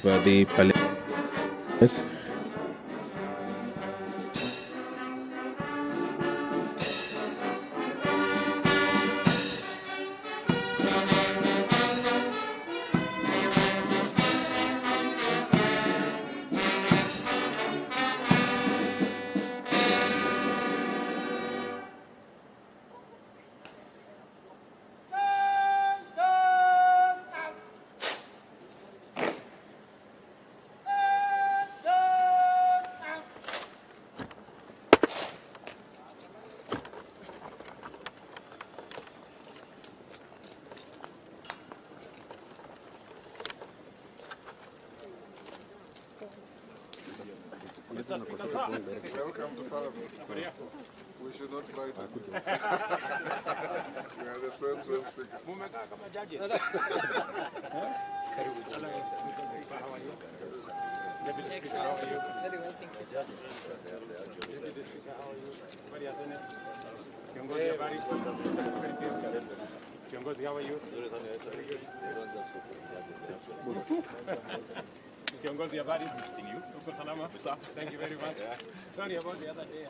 the parliament. Welcome to Parliament. We should not frighten you. We are the same speaker. Excellent. Very well, thank you, sir. Kiongozi, how are you? Kiongozi, habari? Uko salama? Thank you very much. Sorry about the other day.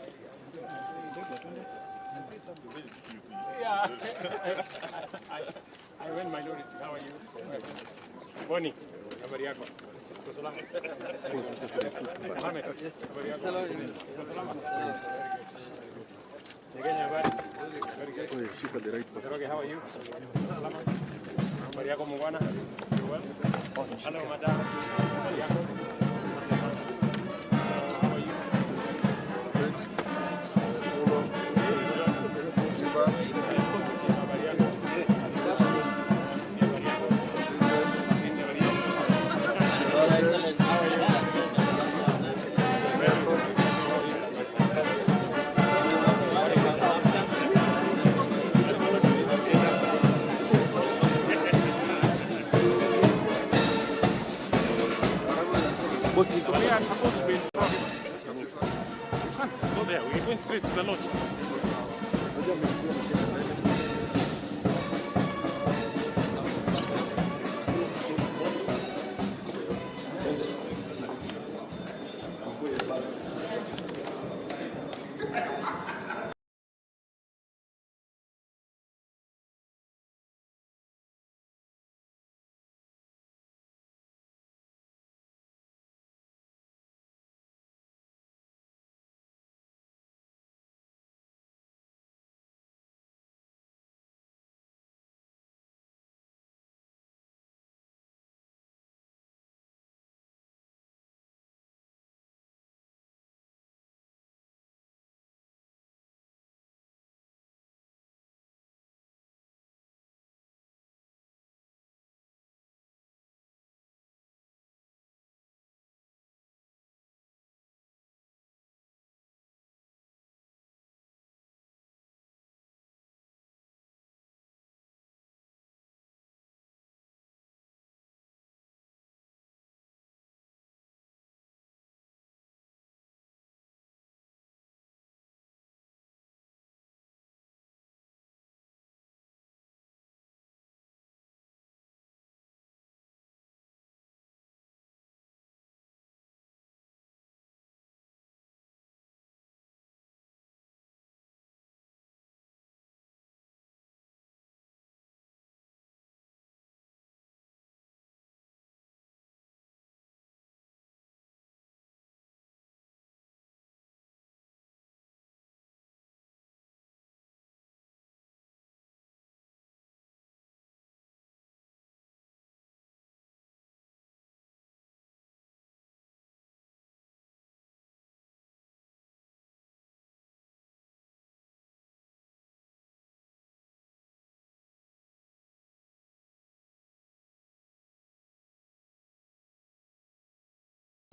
Yeah. I went minority. How are you? Boni, habari yako? Uko salama? Mohamed, habari yako? Uko salama? Nyegenya, habari? Very good. Njoroge, how are you? Salama? Habari yako mungwana? You well? Hello, madam. Habari yako? How are you? We are supposed to be in front. We can't go there. We're going straight to the lodge.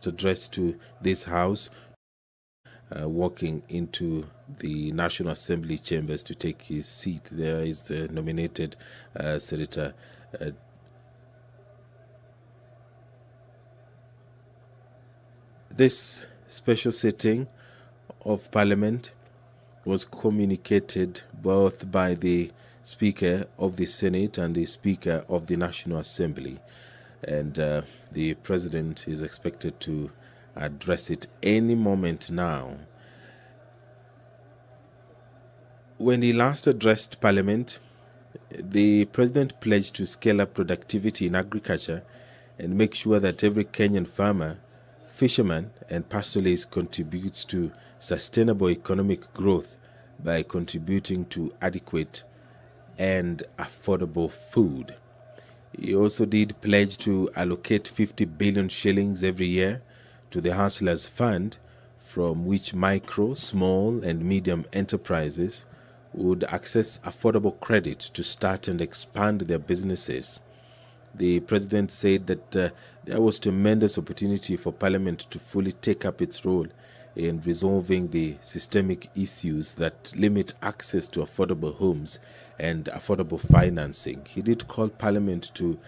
Address to this house, walking into the National Assembly chambers to take his seat. There is the nominated Senator. This special sitting of Parliament was communicated both by the Speaker of the Senate and the Speaker of the National Assembly. and the president is expected to address it any moment now. When he last addressed Parliament, the president pledged to scale up productivity in agriculture and make sure that every Kenyan farmer, fisherman, and pastoralist contributes to sustainable economic growth by contributing to adequate and affordable food. He also did pledge to allocate 50 billion shillings every year to the Hustlers Fund, from which micro, small, and medium enterprises would access affordable credit to start and expand their businesses. The president said that there was tremendous opportunity for Parliament to fully take up its role in resolving the systemic issues that limit access to affordable homes and affordable financing. He did call Parliament to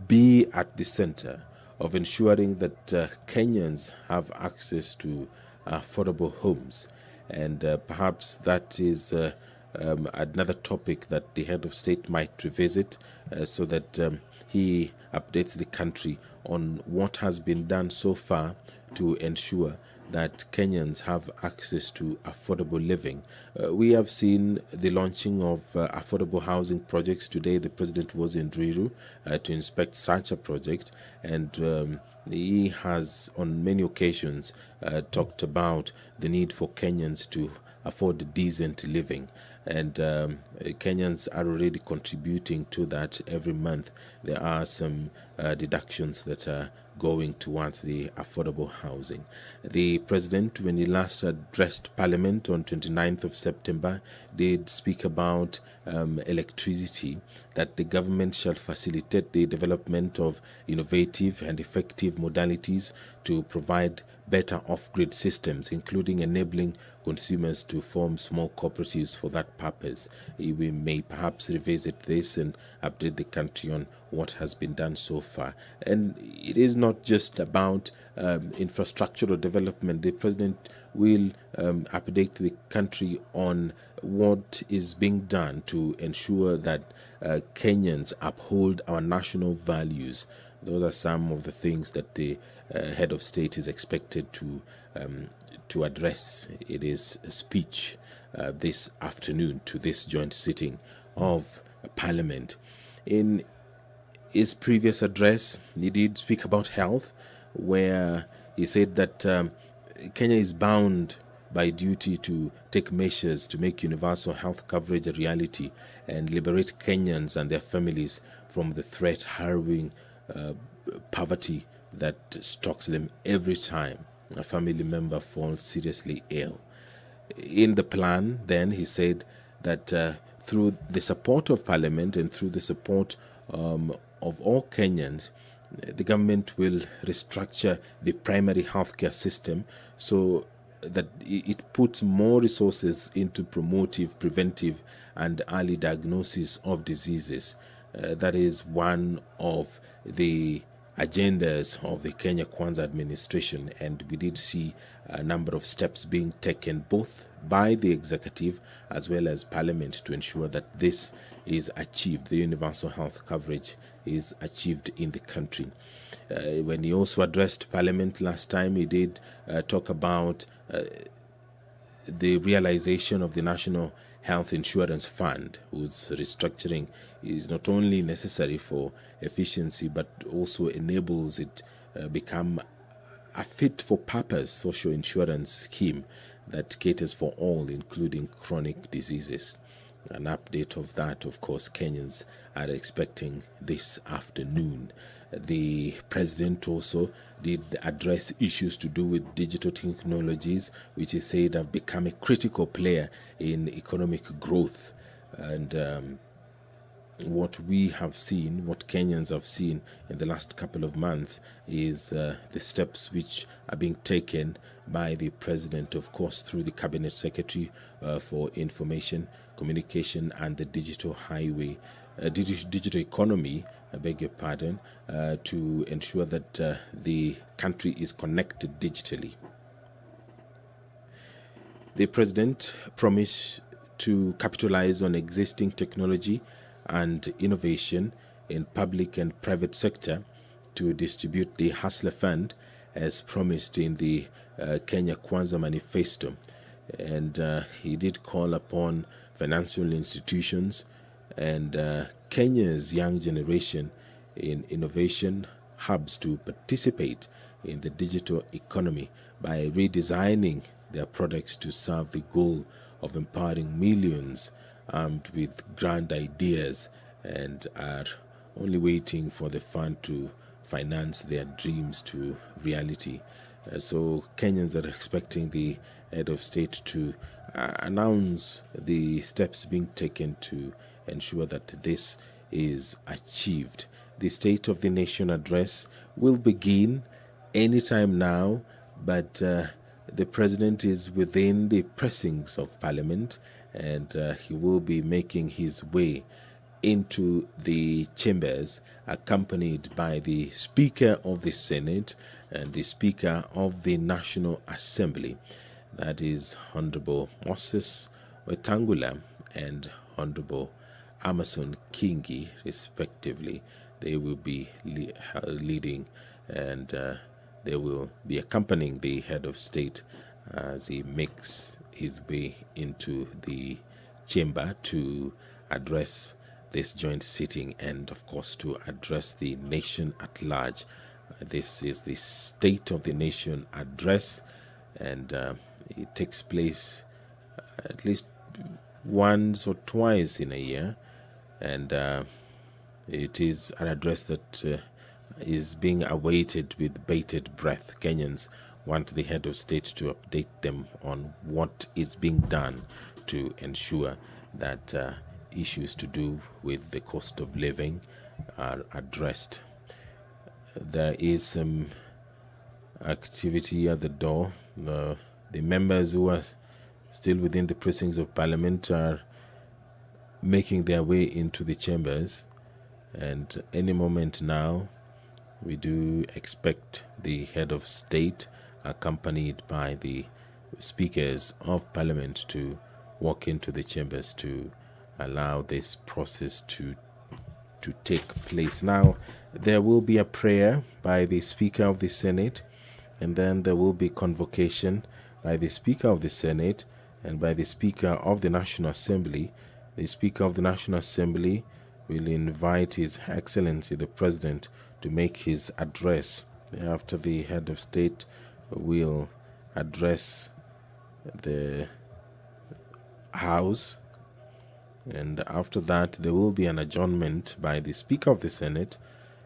be at the center of ensuring that Kenyans have access to affordable homes. And perhaps that is another topic that the head of state might revisit, so that he updates the country on what has been done so far to ensure that Kenyans have access to affordable living. We have seen the launching of affordable housing projects. Today, the president was in Ruto to inspect such a project, and he has on many occasions talked about the need for Kenyans to afford decent living, and Kenyans are already contributing to that every month. There are some deductions that are going towards the affordable housing. The president, when he last addressed Parliament on 29th of September, did speak about electricity, that the government shall facilitate the development of innovative and effective modalities to provide better off-grid systems, including enabling consumers to form small cooperatives for that purpose. We may perhaps revisit this and update the country on what has been done so far. And it is not just about infrastructural development. The president will update the country on what is being done to ensure that Kenyans uphold our national values. Those are some of the things that the head of state is expected to address in his speech this afternoon to this joint sitting of Parliament. In his previous address, he did speak about health, where he said that Kenya is bound by duty to take measures to make universal health coverage a reality and liberate Kenyans and their families from the threat harrowing poverty that stalks them every time a family member falls seriously ill. In the plan, then, he said that through the support of Parliament and through the support of all Kenyans, the government will restructure the primary healthcare system so that it puts more resources into promotive, preventive, and early diagnosis of diseases. That is one of the agendas of the Kenya Kwanza administration, and we did see a number of steps being taken both by the executive as well as Parliament to ensure that this is achieved, the universal health coverage is achieved in the country. When he also addressed Parliament last time, he did talk about the realization of the National Health Insurance Fund, whose restructuring is not only necessary for efficiency but also enables it become a fit-for-purpose social insurance scheme that caters for all, including chronic diseases. An update of that, of course, Kenyans are expecting this afternoon. The president also did address issues to do with digital technologies, which he said have become a critical player in economic growth. And what we have seen, what Kenyans have seen in the last couple of months, is the steps which are being taken by the president, of course, through the cabinet secretary for information, communication, and the digital highway, digital economy, I beg your pardon, to ensure that the country is connected digitally. The president promised to capitalize on existing technology and innovation in public and private sector to distribute the Hustler Fund as promised in the Kenya Kwanza Manifesto. And he did call upon financial institutions and Kenya's young generation in innovation hubs to participate in the digital economy by redesigning their products to serve the goal of empowering millions armed with grand ideas and are only waiting for the fund to finance their dreams to reality. So Kenyans are expecting the head of state to announce the steps being taken to ensure that this is achieved. The State of the Nation address will begin anytime now, but the president is within the precincts of Parliament, and he will be making his way into the chambers, accompanied by the Speaker of the Senate and the Speaker of the National Assembly, that is Honorable Moses Wetangula and Honorable Amason Kingi, respectively. They will be leading, and they will be accompanying the head of state as he makes his way into the chamber to address this joint sitting and, of course, to address the nation at large. This is the State of the Nation address, and it takes place at least once or twice in a year, and it is an address that is being awaited with bated breath. Kenyans want the head of state to update them on what is being done to ensure that issues to do with the cost of living are addressed. There is some activity at the door. The members who are still within the precincts of Parliament are making their way into the chambers, and any moment now we do expect the head of state, accompanied by the speakers of Parliament, to walk into the chambers to allow this process to take place. Now, there will be a prayer by the Speaker of the Senate, and then there will be convocation by the Speaker of the Senate and by the Speaker of the National Assembly. The Speaker of the National Assembly will invite His Excellency the President to make his address. After the head of state will address the House, and after that there will be an adjournment by the Speaker of the Senate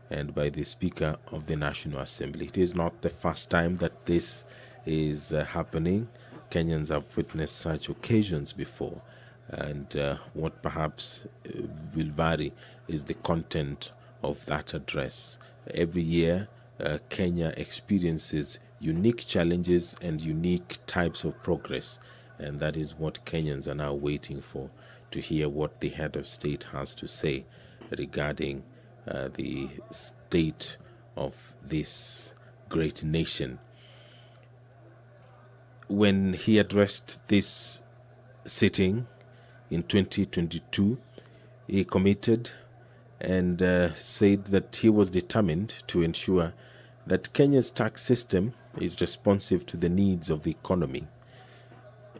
and by the Speaker of the National Assembly. It is not the first time that this is happening. Kenyans have witnessed such occasions before, and what perhaps will vary is the content of that address. Every year, Kenya experiences unique challenges and unique types of progress, and that is what Kenyans are now waiting for, to hear what the head of state has to say regarding the state of this great nation. When he addressed this sitting in 2022, he committed and said that he was determined to ensure that Kenya's tax system is responsive to the needs of the economy.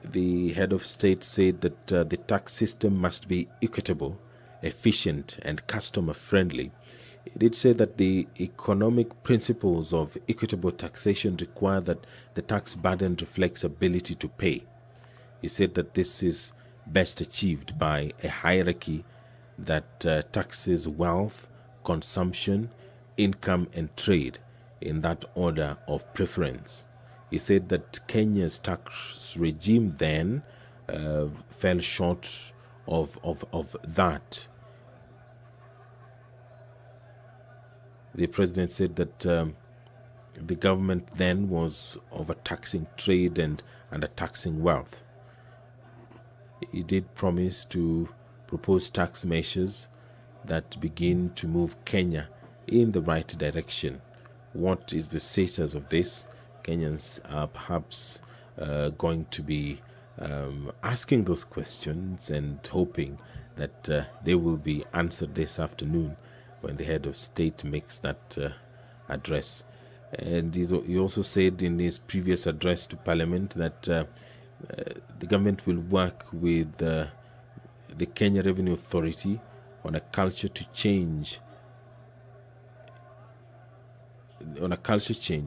The head of state said that the tax system must be equitable, efficient, and customer-friendly. He did say that the economic principles of equitable taxation require that the tax burden reflects ability to pay. He said that this is best achieved by a hierarchy that taxes wealth, consumption, income, and trade in that order of preference. He said that Kenya's tax regime then fell short of that. The president said that the government then was overtaxing trade and undertaxing wealth. He did promise to propose tax measures that begin to move Kenya in the right direction. What is the status of this? Kenyans are perhaps going to be asking those questions and hoping that they will be answered this afternoon when the head of state makes that address. And he also said in his previous address to Parliament that the government will work with the Kenya Revenue Authority on a culture change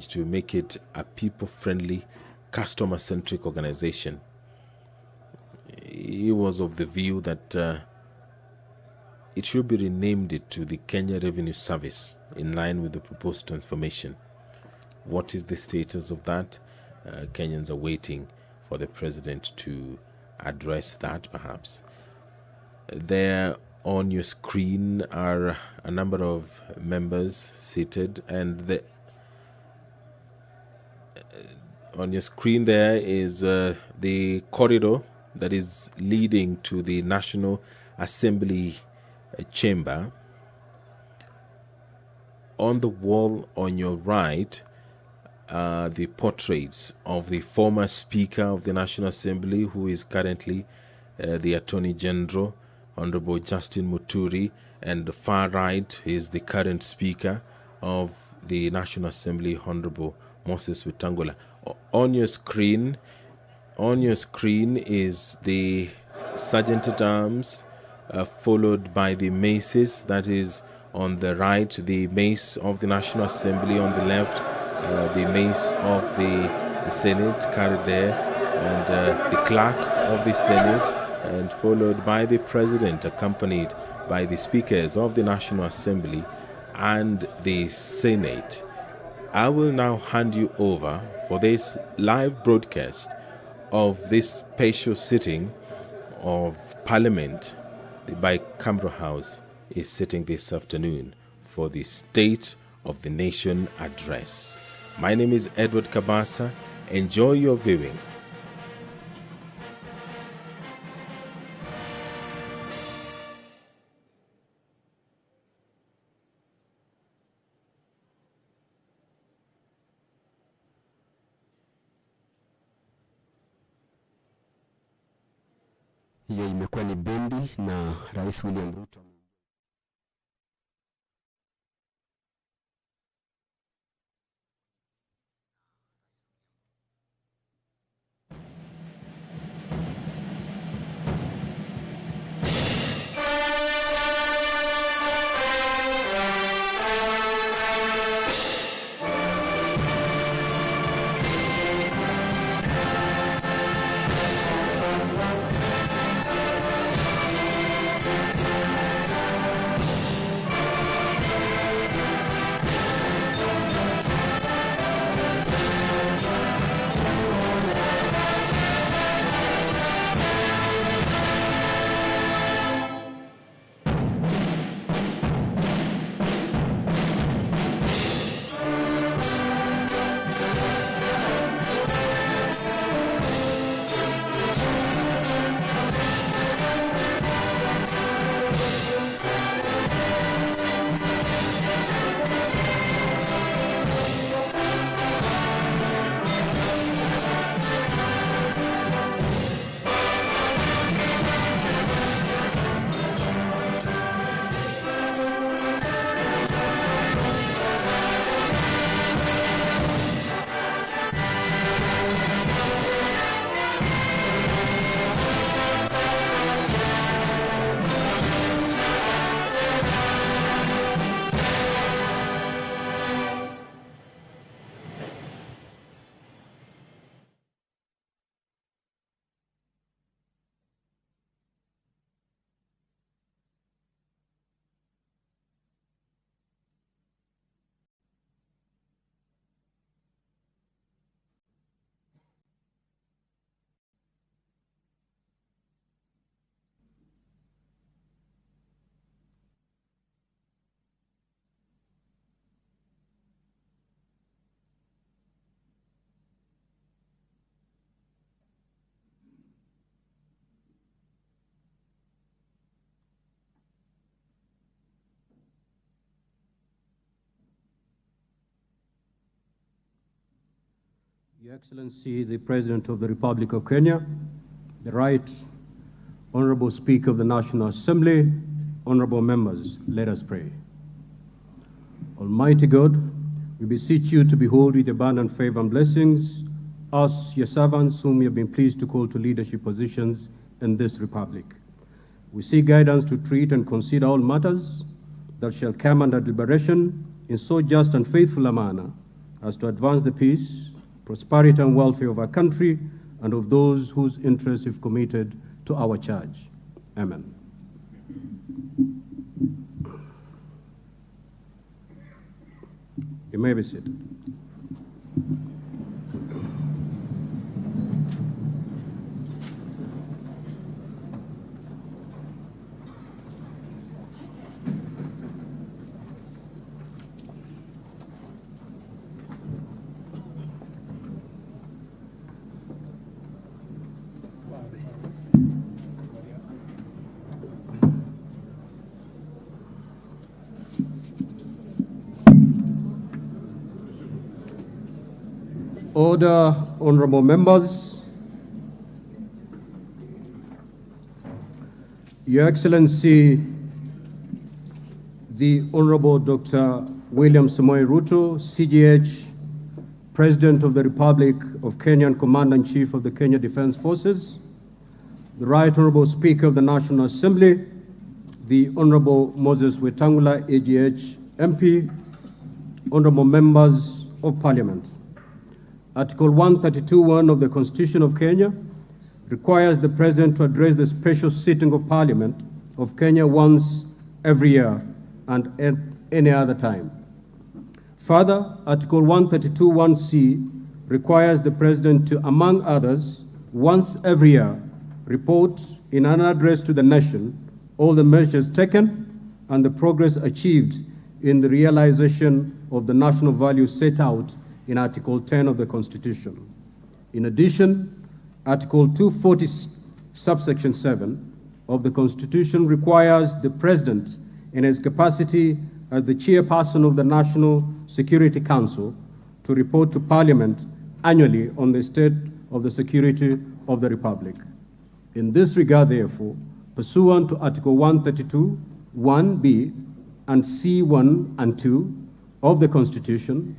to make it a people-friendly, customer-centric organization. He was of the view that it should be renamed to the Kenya Revenue Service in line with the proposed transformation. What is the status of that? Kenyans are waiting for the president to address that, perhaps. There on your screen are a number of members seated, and on your screen there is the corridor that is leading to the National Assembly chamber. On the wall on your right are the portraits of the former Speaker of the National Assembly, who is currently the Attorney General, Honorable Justin Muturi, and the far right is the current Speaker of the National Assembly, Honorable Moses Wetangula. On your screen is the Sergeant at Arms, followed by the maces. That is on the right, the mace of the National Assembly; on the left, the mace of the Senate carried there, and the clerk of the Senate, and followed by the President, accompanied by the Speakers of the National Assembly and the Senate. I will now hand you over for this live broadcast of this special sitting of Parliament. The bicameral House is sitting this afternoon for the State of the Nation address. My name is Edward Kabasa. Enjoy your viewing. Hiyo imekuwa ni bendi na Rais William Ruto. Your Excellency, the President of the Republic of Kenya, the Right Honorable Speaker of the National Assembly, honorable members, let us pray. Almighty God, we beseech you to behold with abundant favor and blessings us, your servants, whom you have been pleased to call to leadership positions in this republic. We seek guidance to treat and consider all matters that shall come under deliberation in so just and faithful a manner as to advance the peace, prosperity, and welfare of our country and of those whose interests we've committed to our charge. Amen. You may be seated. Order, honorable members. Your Excellency, the Honorable Dr. William Samoei Ruto, CGH, President of the Republic of Kenya and Commander-in-Chief of the Kenya Defense Forces, the Right Honorable Speaker of the National Assembly, the Honorable Moses Wetangula, AGH, MP, honorable members of Parliament. Article 132(1) of the Constitution of Kenya requires the President to address the special sitting of Parliament of Kenya once every year and at any other time. Further, Article 132(1)(c) requires the President to, among others, once every year, report in an address to the nation all the measures taken and the progress achieved in the realization of the national values set out in Article 10 of the Constitution. In addition, Article 240, subsection 7 of the Constitution requires the President, in his capacity as the chairperson of the National Security Council, to report to Parliament annually on the state of the security of the Republic. In this regard, therefore, pursuant to Article 132, 1b, and C1 and 2 of the Constitution,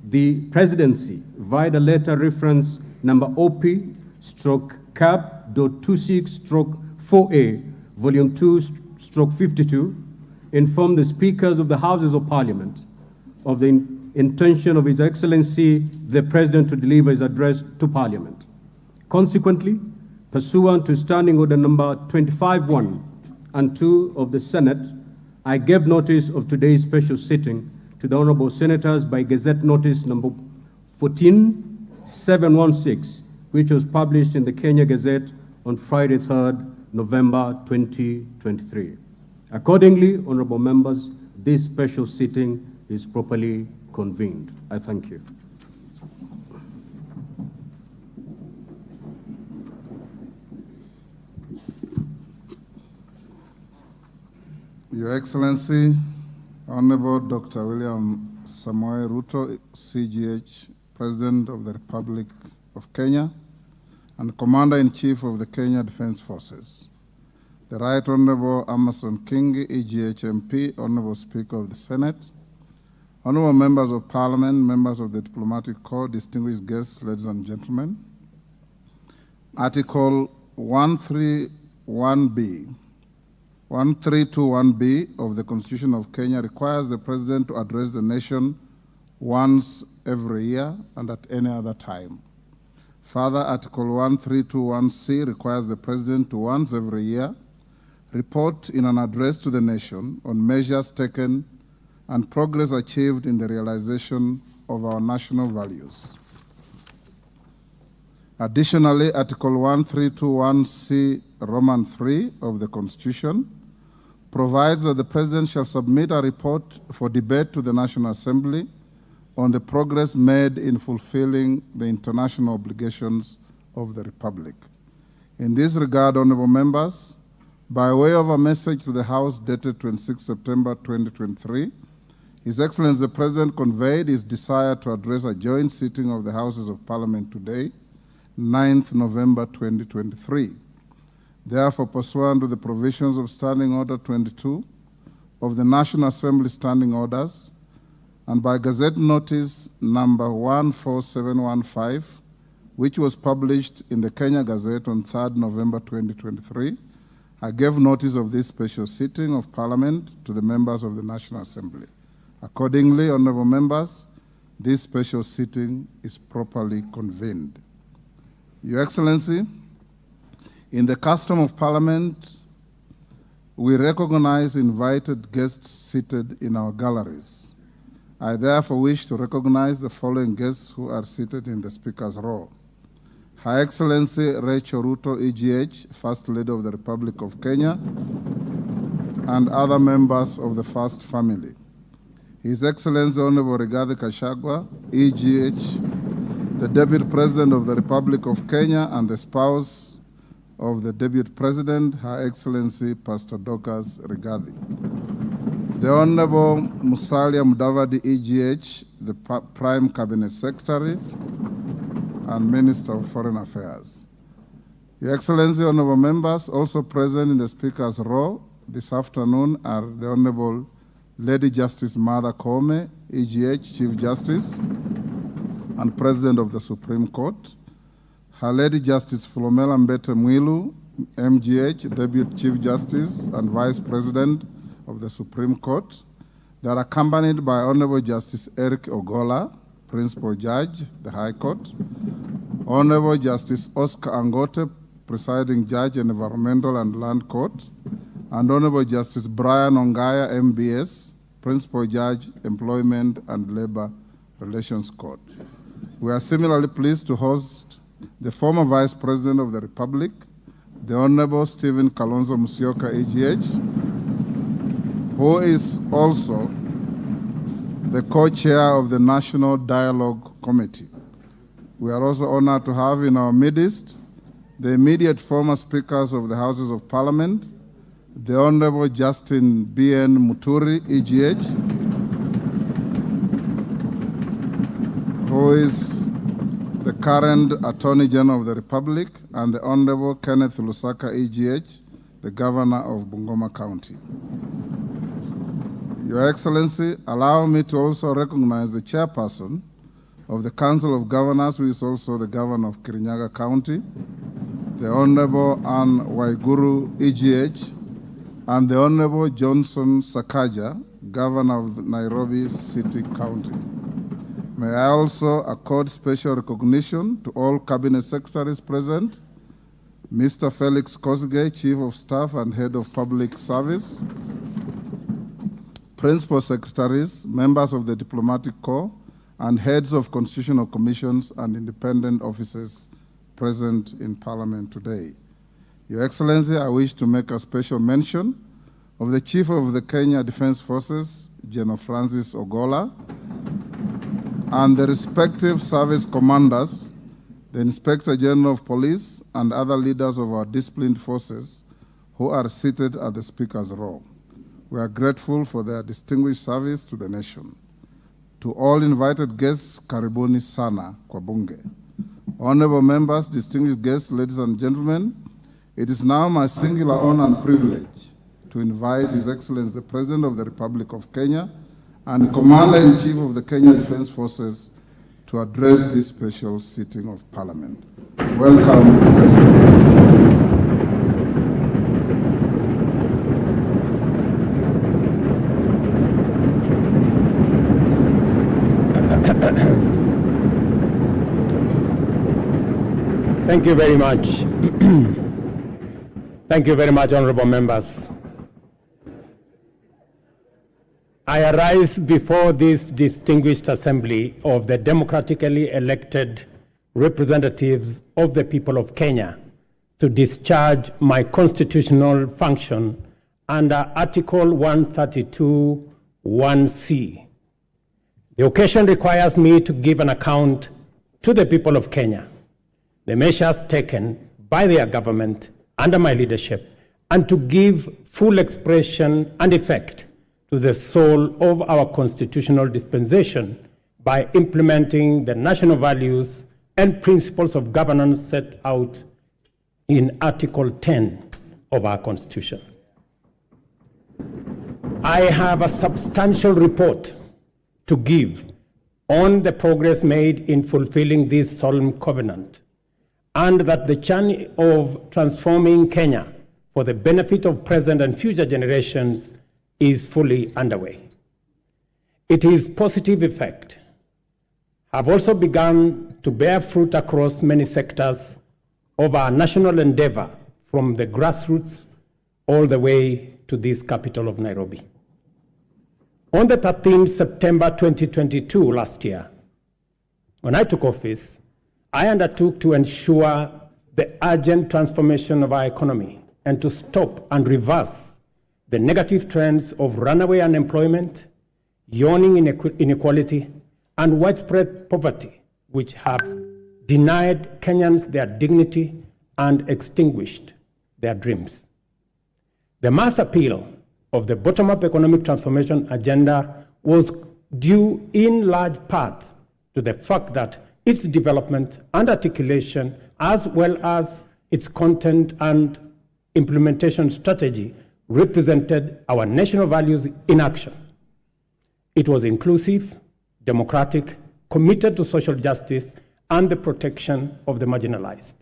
the Presidency, via the letter reference number OP/CAB.26/4A, Volume 2/52, informed the Speakers of the Houses of Parliament of the intention of His Excellency, the President, to deliver his address to Parliament. Consequently, pursuant to Standing Order number 25(1) and 2 of the Senate, I gave notice of today's special sitting to the Honorable Senators by Gazette Notice number 14716, which was published in the Kenya Gazette on Friday, 3rd November 2023. Accordingly, honorable members, this special sitting is properly convened. I thank you. Your Excellency, Honorable Dr. William Samoei Ruto, CGH, President of the Republic of Kenya and Commander-in-Chief of the Kenya Defense Forces. The Right Honorable Amason Kingi, EGH MP, Honorable Speaker of the Senate, Honorable Members of Parliament, members of the Diplomatic Corps, distinguished guests, ladies and gentlemen. Article 131(b) of the Constitution of Kenya requires the President to address the nation once every year and at any other time. Further, Article 132(1)(c) requires the President to once every year report in an address to the nation on measures taken and progress achieved in the realization of our national values. Additionally, Article 132(1)(c) Roman 3 of the Constitution provides that the President shall submit a report for debate to the National Assembly on the progress made in fulfilling the international obligations of the Republic. In this regard, honorable members, by way of a message to the House dated 26 September 2023, His Excellency the President conveyed his desire to address a joint sitting of the Houses of Parliament today, 9th November 2023. Therefore, pursuant to the provisions of Standing Order 22 of the National Assembly Standing Orders, and by Gazette Notice number 14715, which was published in the Kenya Gazette on 3rd November 2023, I gave notice of this special sitting of Parliament to the members of the National Assembly. Accordingly, honorable members, this special sitting is properly convened. Your Excellency, in the custom of Parliament, we recognize invited guests seated in our galleries. I therefore wish to recognize the following guests who are seated in the Speaker's row. Her Excellency Rachel Ruto, EGH, First Lady of the Republic of Kenya, and other members of the First Family. His Excellency Honorable Rigathi Gachagua, EGH, the Deputy President of the Republic of Kenya and the spouse of the Deputy President, Her Excellency Pastor Dorcas Rigathi. The Honorable Musalia Mudavadi, EGH, the Prime Cabinet Secretary and Minister of Foreign Affairs. Your Excellency, honorable members, also present in the Speaker's row this afternoon are the Honorable Lady Justice Martha Koome, EGH, Chief Justice and President of the Supreme Court, Her Lady Justice Philomena Mbete Mwilu, MGH, Deputy Chief Justice and Vice President of the Supreme Court. They are accompanied by Honorable Justice Eric Ogola, Principal Judge, the High Court, Honorable Justice Oscar Angote, Presiding Judge in Environmental and Land Court, and Honorable Justice Brian Ongaya, MBS, Principal Judge, Employment and Labor Relations Court. We are similarly pleased to host the former Vice President of the Republic, the Honorable Stephen Kalonzo Musyoka, EGH, who is also the co-chair of the National Dialogue Committee. We are also honored to have in our midst the immediate former speakers of the Houses of Parliament, the Honorable Justin B.N. Muturi, EGH, who is the current Attorney General of the Republic, and the Honorable Kenneth Lusaka, EGH, the Governor of Bungoma County. Your Excellency, allow me to also recognize the chairperson of the Council of Governors, who is also the Governor of Kirinyaga County, the Honorable Anne Waiguru, EGH, and the Honorable Johnson Sakaja, Governor of Nairobi City County. May I also accord special recognition to all Cabinet Secretaries present, Mr. Felix Kosgei, Chief of Staff and Head of Public Service, Principal Secretaries, members of the Diplomatic Corps, and heads of constitutional commissions and independent offices present in Parliament today. Your Excellency, I wish to make a special mention of the Chief of the Kenya Defense Forces, General Francis Ogola, and the respective service commanders, the Inspector General of Police, and other leaders of our disciplined forces who are seated at the Speaker's row. We are grateful for their distinguished service to the nation. To all invited guests, karibuni sana kwa bunge. Honorable members, distinguished guests, ladies and gentlemen, it is now my singular honor and privilege to invite His Excellency the President of the Republic of Kenya and Commander-in-Chief of the Kenya Defense Forces to address this special sitting of Parliament. Welcome, Your Excellency. Thank you very much. Thank you very much, honorable members. I arise before this distinguished assembly of the democratically elected representatives of the people of Kenya to discharge my constitutional function under Article 132(1)(c). The occasion requires me to give an account to the people of Kenya, the measures taken by their government under my leadership, and to give full expression and effect to the soul of our constitutional dispensation by implementing the national values and principles of governance set out in Article 10 of our Constitution. I have a substantial report to give on the progress made in fulfilling this solemn covenant, and that the journey of transforming Kenya for the benefit of present and future generations is fully underway. Its positive effect have also begun to bear fruit across many sectors of our national endeavor, from the grassroots all the way to this capital of Nairobi. On the 13th September 2022, last year, when I took office, I undertook to ensure the urgent transformation of our economy and to stop and reverse the negative trends of runaway unemployment, yawning inequality, and widespread poverty, which have denied Kenyans their dignity and extinguished their dreams. The mass appeal of the bottom-up economic transformation agenda was due in large part to the fact that its development and articulation, as well as its content and implementation strategy, represented our national values in action. It was inclusive, democratic, committed to social justice and the protection of the marginalized.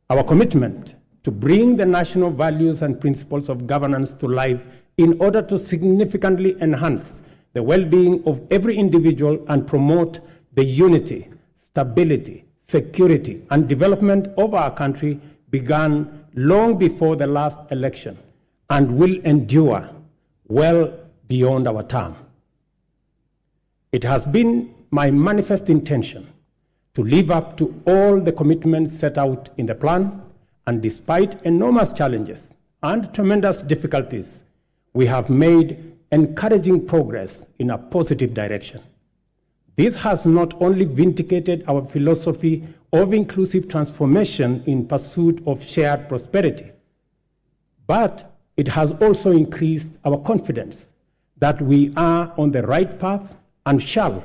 Our commitment to bring the national values and principles of governance to life in order to significantly enhance the well-being of every individual and promote the unity, stability, security, and development of our country began long before the last election and will endure well beyond our term. It has been my manifest intention to live up to all the commitments set out in the plan, and despite enormous challenges and tremendous difficulties, we have made encouraging progress in a positive direction. This has not only vindicated our philosophy of inclusive transformation in pursuit of shared prosperity, but it has also increased our confidence that we are on the right path and shall,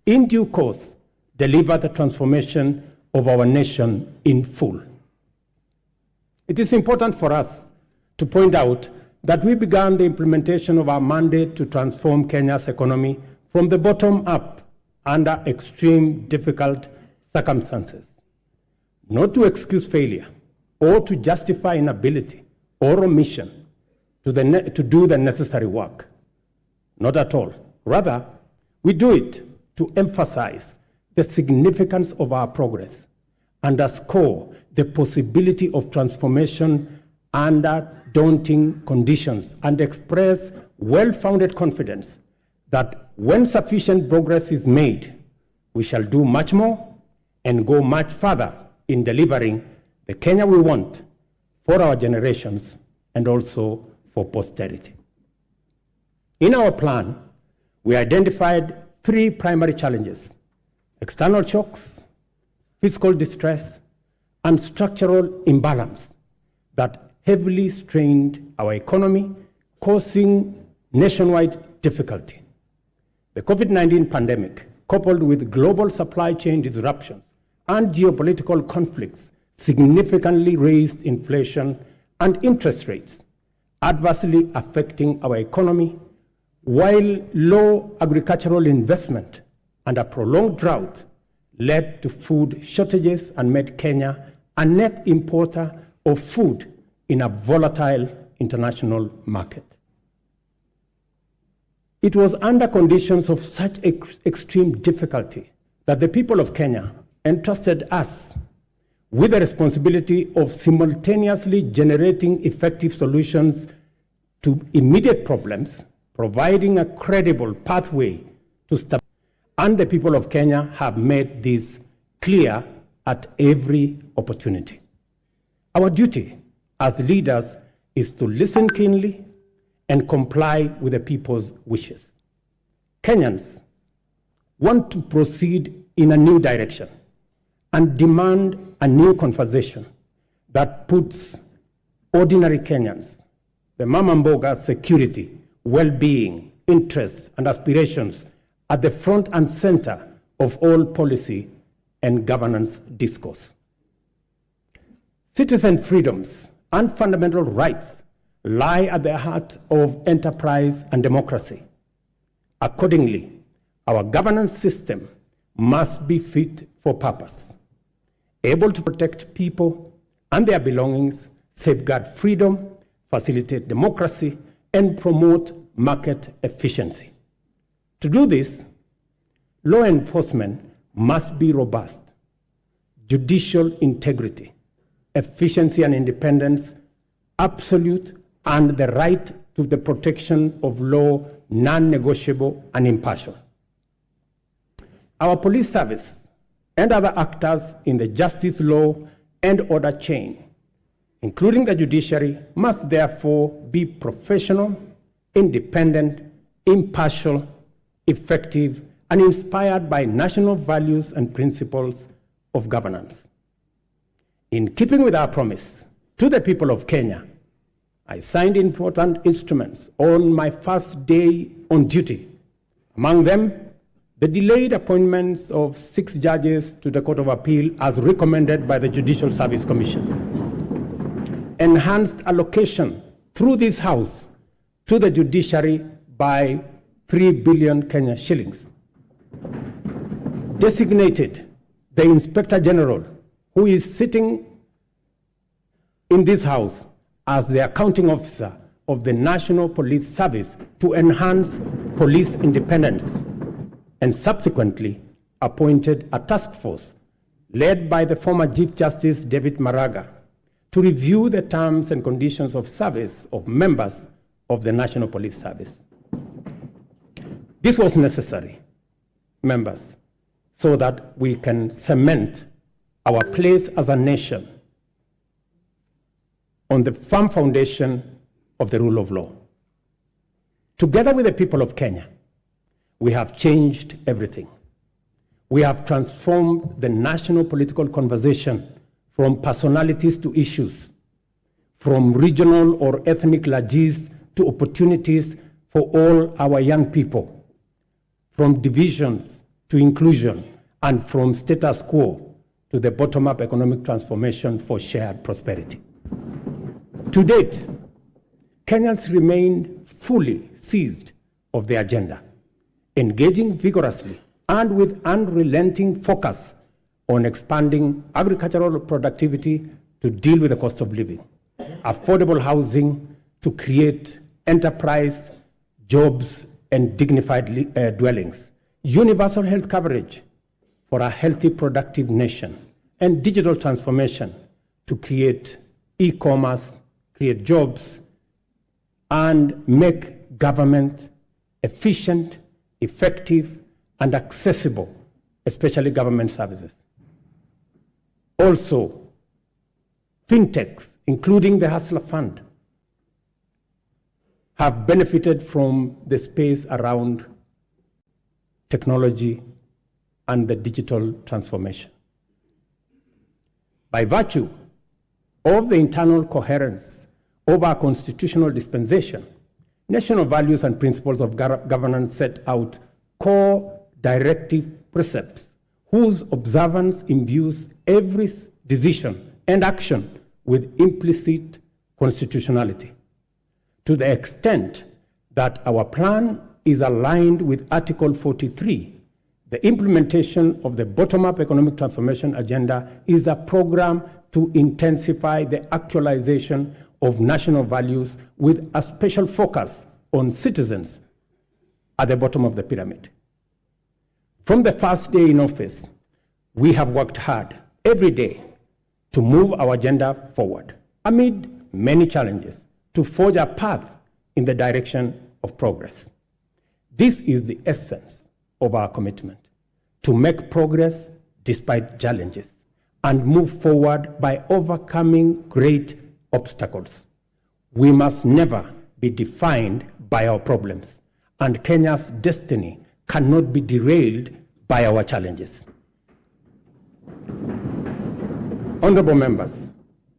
in due course, deliver the transformation of our nation in full. It is important for us to point out that we began the implementation of our mandate to transform Kenya's economy from the bottom up under extreme difficult circumstances, not to excuse failure or to justify inability or omission to do the necessary work. Not at all. Rather, we do it to emphasize the significance of our progress, underscore the possibility of transformation under daunting conditions, and express well-founded confidence that when sufficient progress is made, we shall do much more and go much further in delivering the Kenya we want for our generations and also for posterity. In our plan, we identified 3 primary challenges: external shocks, fiscal distress, and structural imbalance that heavily strained our economy, causing nationwide difficulty. The COVID-19 pandemic, coupled with global supply chain disruptions and geopolitical conflicts, significantly raised inflation and interest rates, adversely affecting our economy, while low agricultural investment and a prolonged drought led to food shortages and made Kenya a net importer of food in a volatile international market. It was under conditions of such extreme difficulty that the people of Kenya entrusted us with the responsibility of simultaneously generating effective solutions to immediate problems, providing a credible pathway to stability. And the people of Kenya have made this clear at every opportunity. Our duty as leaders is to listen keenly and comply with the people's wishes. Kenyans want to proceed in a new direction and demand a new conversation that puts ordinary Kenyans, the mama mboga's security, well-being, interests, and aspirations at the front and center of all policy and governance discourse. Citizen freedoms and fundamental rights lie at the heart of enterprise and democracy. Accordingly, Our governance system must be fit for purpose, able to protect people and their belongings, safeguard freedom, facilitate democracy, and promote market efficiency. To do this, law enforcement must be robust. Judicial integrity, efficiency and independence, absolute, and the right to the protection of law, non-negotiable and impartial. Our police service and other actors in the justice, law, and order chain, including the judiciary, must therefore be professional, independent, impartial, effective, and inspired by national values and principles of governance. In keeping with our promise to the people of Kenya, I signed important instruments on my first day on duty. Among them, the delayed appointments of 6 judges to the Court of Appeal as recommended by the Judicial Service Commission. Enhanced allocation through this House to the judiciary by 3 billion Kenya shillings. Designated the Inspector General, who is sitting in this House as the accounting officer of the National Police Service to enhance police independence, and subsequently appointed a task force led by the former Chief Justice David Maraga to review the terms and conditions of service of members of the National Police Service. This was necessary, members, so that we can cement our place as a nation on the firm foundation of the rule of law. Together with the people of Kenya, we have changed everything. We have transformed the national political conversation from personalities to issues, from regional or ethnic largesse to opportunities for all our young people, from divisions to inclusion, and from status quo to the bottom-up economic transformation for shared prosperity. To date, Kenyans remain fully seized of the agenda, engaging vigorously and with unrelenting focus on expanding agricultural productivity to deal with the cost of living, affordable housing to create enterprise, jobs, and dignified dwellings, universal health coverage for a healthy, productive nation, and digital transformation to create e-commerce, create jobs, and make government efficient, effective, and accessible, especially government services. Also, fintechs, including the Hustler Fund, have benefited from the space around technology and the digital transformation. By virtue of the internal coherence of our constitutional dispensation, national values and principles of governance set out core directive precepts whose observance imbues every decision and action with implicit constitutionality. To the extent that our plan is aligned with Article 43, the implementation of the bottom-up economic transformation agenda is a program to intensify the actualization of national values with a special focus on citizens at the bottom of the pyramid. From the first day in office, we have worked hard every day to move our agenda forward amid many challenges to forge a path in the direction of progress. This is the essence of our commitment, to make progress despite challenges and move forward by overcoming great obstacles. We must never be defined by our problems, and Kenya's destiny cannot be derailed by our challenges. Honorable members,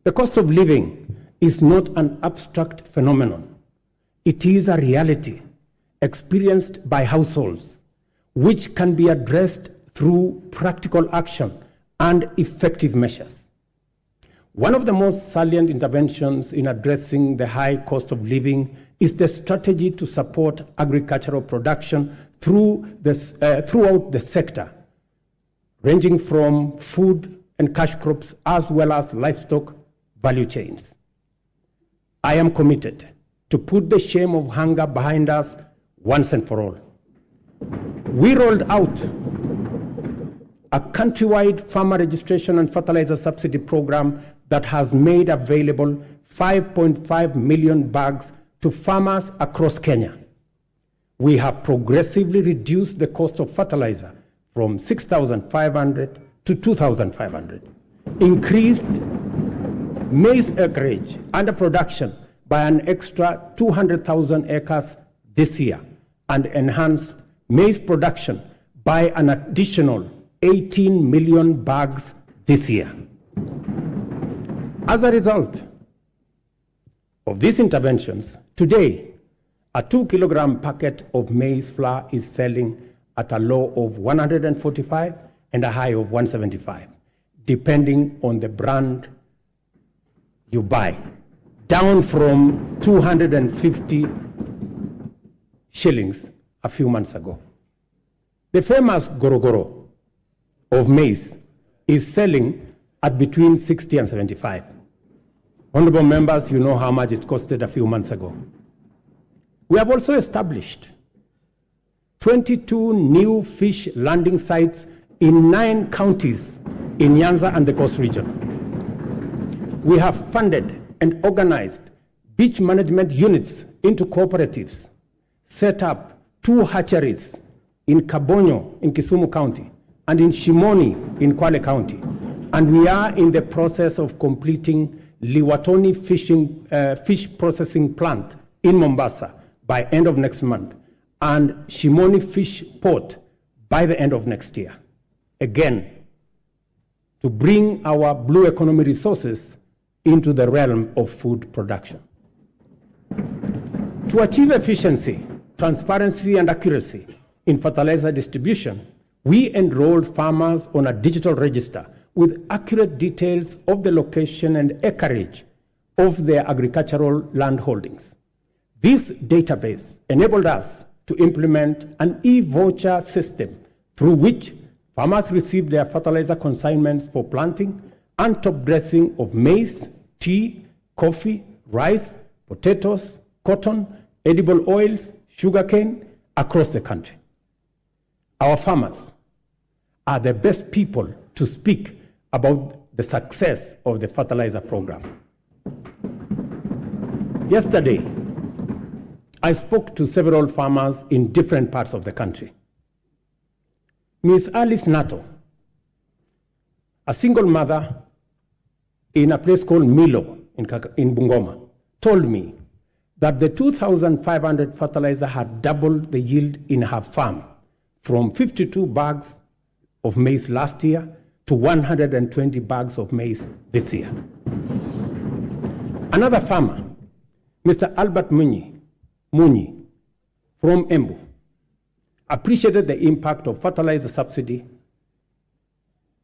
the cost of living is not an abstract phenomenon. It is a reality experienced by households, which can be addressed through practical action and effective measures. One of the most salient interventions in addressing the high cost of living is the strategy to support agricultural production throughout the sector, ranging from food and cash crops as well as livestock value chains. I am committed to put the shame of hunger behind us once and for all. We rolled out a countrywide farmer registration and fertilizer subsidy program that has made available 5.5 million bags to farmers across Kenya. We have progressively reduced the cost of fertilizer from 6,500 to 2,500, increased maize acreage under production by an extra 200,000 acres this year, and enhanced maize production by an additional 18 million bags this year. As a result of these interventions, today, a 2-kilogram packet of maize flour is selling at a low of 145 and a high of 175, depending on the brand you buy, down from 250 shillings a few months ago. The famous gorogoro of maize is selling at between 60 and 75. Honorable members, you know how much it costed a few months ago. We have also established 22 new fish landing sites in 9 counties in Nyanza and the Coast region. We have funded and organized beach management units into cooperatives, set up 2 hatcheries in Kabonyo in Kisumu County and in Shimoni in Kwale County. And we are in the process of completing Liwatoni fish processing plant in Mombasa by end of next month, and Shimoni Fish Port by the end of next year. Again, to bring our blue economy resources into the realm of food production. To achieve efficiency, transparency, and accuracy in fertilizer distribution, we enrolled farmers on a digital register with accurate details of the location and acreage of their agricultural land holdings. This database enabled us to implement an e-voucher system through which farmers receive their fertilizer consignments for planting and top dressing of maize, tea, coffee, rice, potatoes, cotton, edible oils, sugarcane across the country. Our farmers are the best people to speak about the success of the fertilizer program. Yesterday, I spoke to several farmers in different parts of the country. Ms. Alice Nato, a single mother in a place called Milo in Bungoma, told me that the 2,500 fertilizer had doubled the yield in her farm from 52 bags of maize last year to 120 bags of maize this year. Another farmer, Mr. Albert Muni from Embu, appreciated the impact of fertilizer subsidy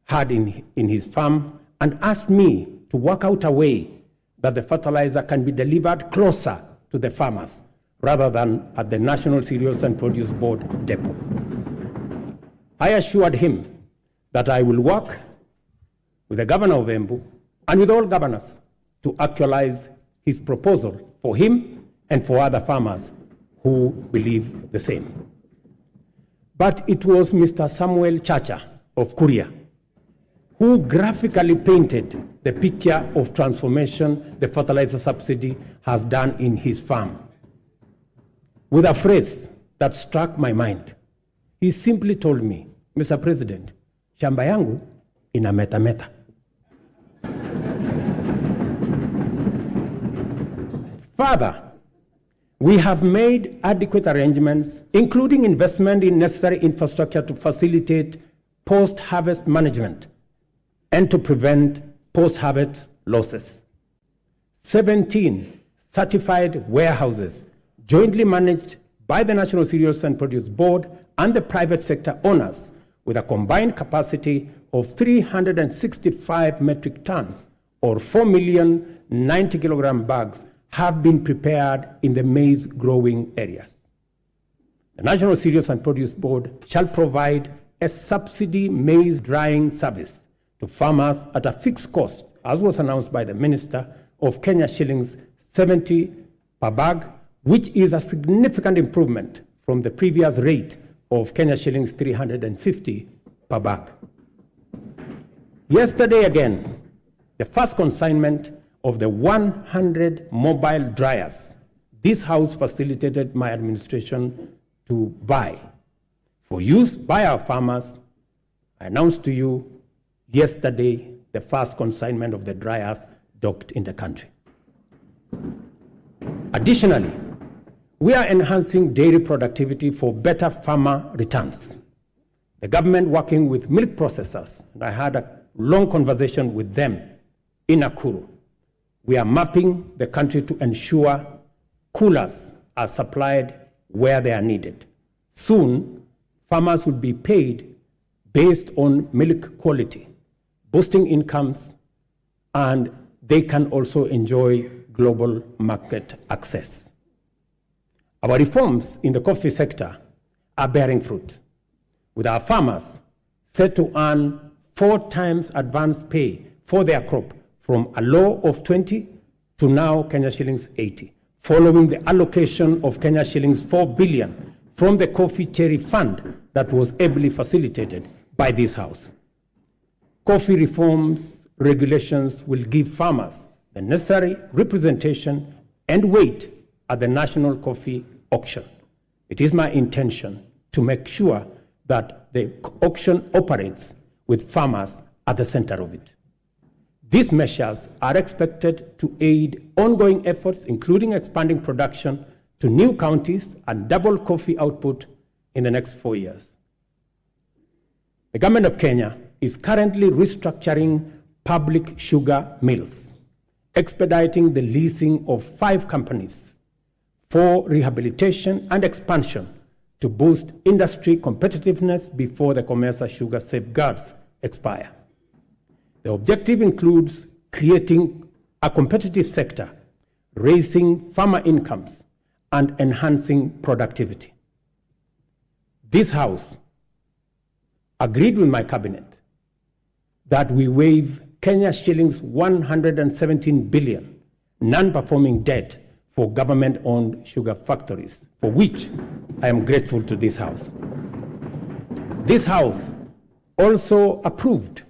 had in his farm and asked me to work out a way that the fertilizer can be delivered closer to the farmers rather than at the National Cereals and Produce Board depot. I assured him that I will work with the governor of Embu and with all governors to actualize his proposal for him and for other farmers who believe the same. But it was Mr. Samuel Chacha of Kuria who graphically painted the picture of transformation the fertilizer subsidy has done in his farm with a phrase that struck my mind. He simply told me, Mr. President, shamba yangu ina meta. Further, we have made adequate arrangements, including investment in necessary infrastructure to facilitate post-harvest management and to prevent post-harvest losses. 17 certified warehouses jointly managed by the National Cereals and Produce Board and the private sector owners with a combined capacity of 365 metric tons or 4,090 kilogram bags have been prepared in the maize growing areas. The National Cereals and Produce Board shall provide a subsidy maize drying service to farmers at a fixed cost, as was announced by the Minister, of Kenya shillings 70 per bag, which is a significant improvement from the previous rate of Kenya shillings 350 per bag. Yesterday again, the first consignment of the 100 mobile dryers this House facilitated my administration to buy for use by our farmers. I announced to you yesterday the first consignment of the dryers docked in the country. Additionally, we are enhancing dairy productivity for better farmer returns. The government, working with milk processors, and I had a long conversation with them in Nakuru, we are mapping the country to ensure coolers are supplied where they are needed. Soon, farmers will be paid based on milk quality, boosting incomes, and they can also enjoy global market access. Our reforms in the coffee sector are bearing fruit, with our farmers set to earn 4 times advance pay for their crop, from a low of 20 to now Kenya shillings 80, following the allocation of Kenya shillings 4 billion from the Coffee Cherry Fund that was ably facilitated by this House. Coffee reforms regulations will give farmers the necessary representation and weight at the national coffee auction. It is my intention to make sure that the auction operates with farmers at the center of it. These measures are expected to aid ongoing efforts, including expanding production to new counties and double coffee output in the next 4 years. The government of Kenya is currently restructuring public sugar mills, expediting the leasing of 5 companies for rehabilitation and expansion to boost industry competitiveness before the Commercial Sugar Safeguards expire. The objective includes creating a competitive sector, raising farmer incomes, and enhancing productivity. This House agreed with my cabinet that we waive Kenya shillings 117 billion non-performing debt for government-owned sugar factories, for which I am grateful to this House. This House also approved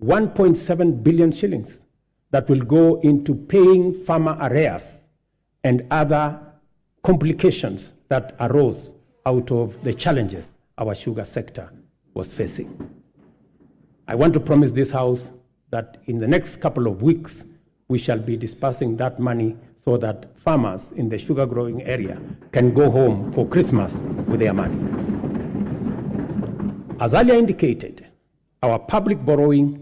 1.7 billion shillings that will go into paying farmer arrears and other complications that arose out of the challenges our sugar sector was facing. I want to promise this House that in the next couple of weeks, we shall be dispersing that money so that farmers in the sugar growing area can go home for Christmas with their money. As earlier indicated, our public borrowing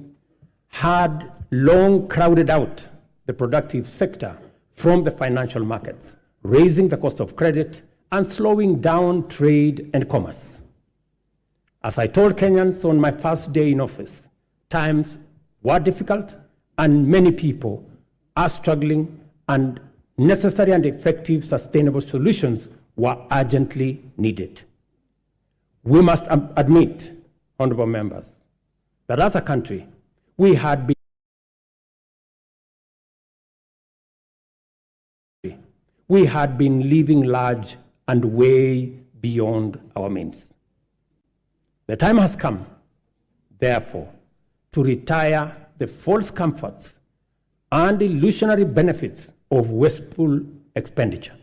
had long crowded out the productive sector from the financial markets, raising the cost of credit and slowing down trade and commerce. As I told Kenyans on my first day in office, times were difficult and many people are struggling, and necessary and effective sustainable solutions were urgently needed. We must admit, honorable members, that as a country, we had been living large and way beyond our means. The time has come, therefore, to retire the false comforts and illusionary benefits of wasteful expenditure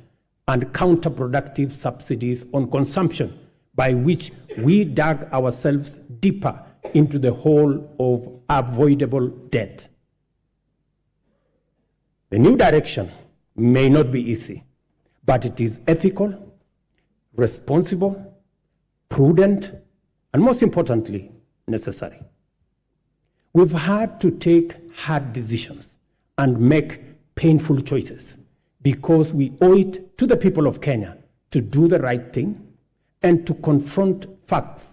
and counterproductive subsidies on consumption, by which we dug ourselves deeper into the hole of avoidable debt. The new direction may not be easy, but it is ethical, responsible, prudent, and most importantly, necessary. We've had to take hard decisions and make painful choices because we owe it to the people of Kenya to do the right thing and to confront facts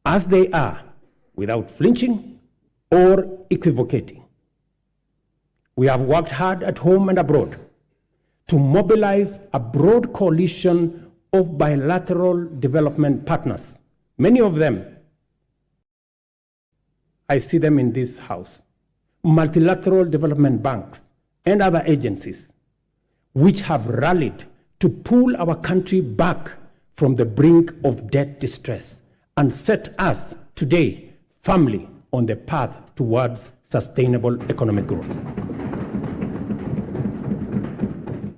as they are without flinching or equivocating. We have worked hard at home and abroad to mobilize a broad coalition of bilateral development partners. Many of them, I see them in this house, multilateral development banks and other agencies, which have rallied to pull our country back from the brink of debt distress and set us today firmly on the path towards sustainable economic growth.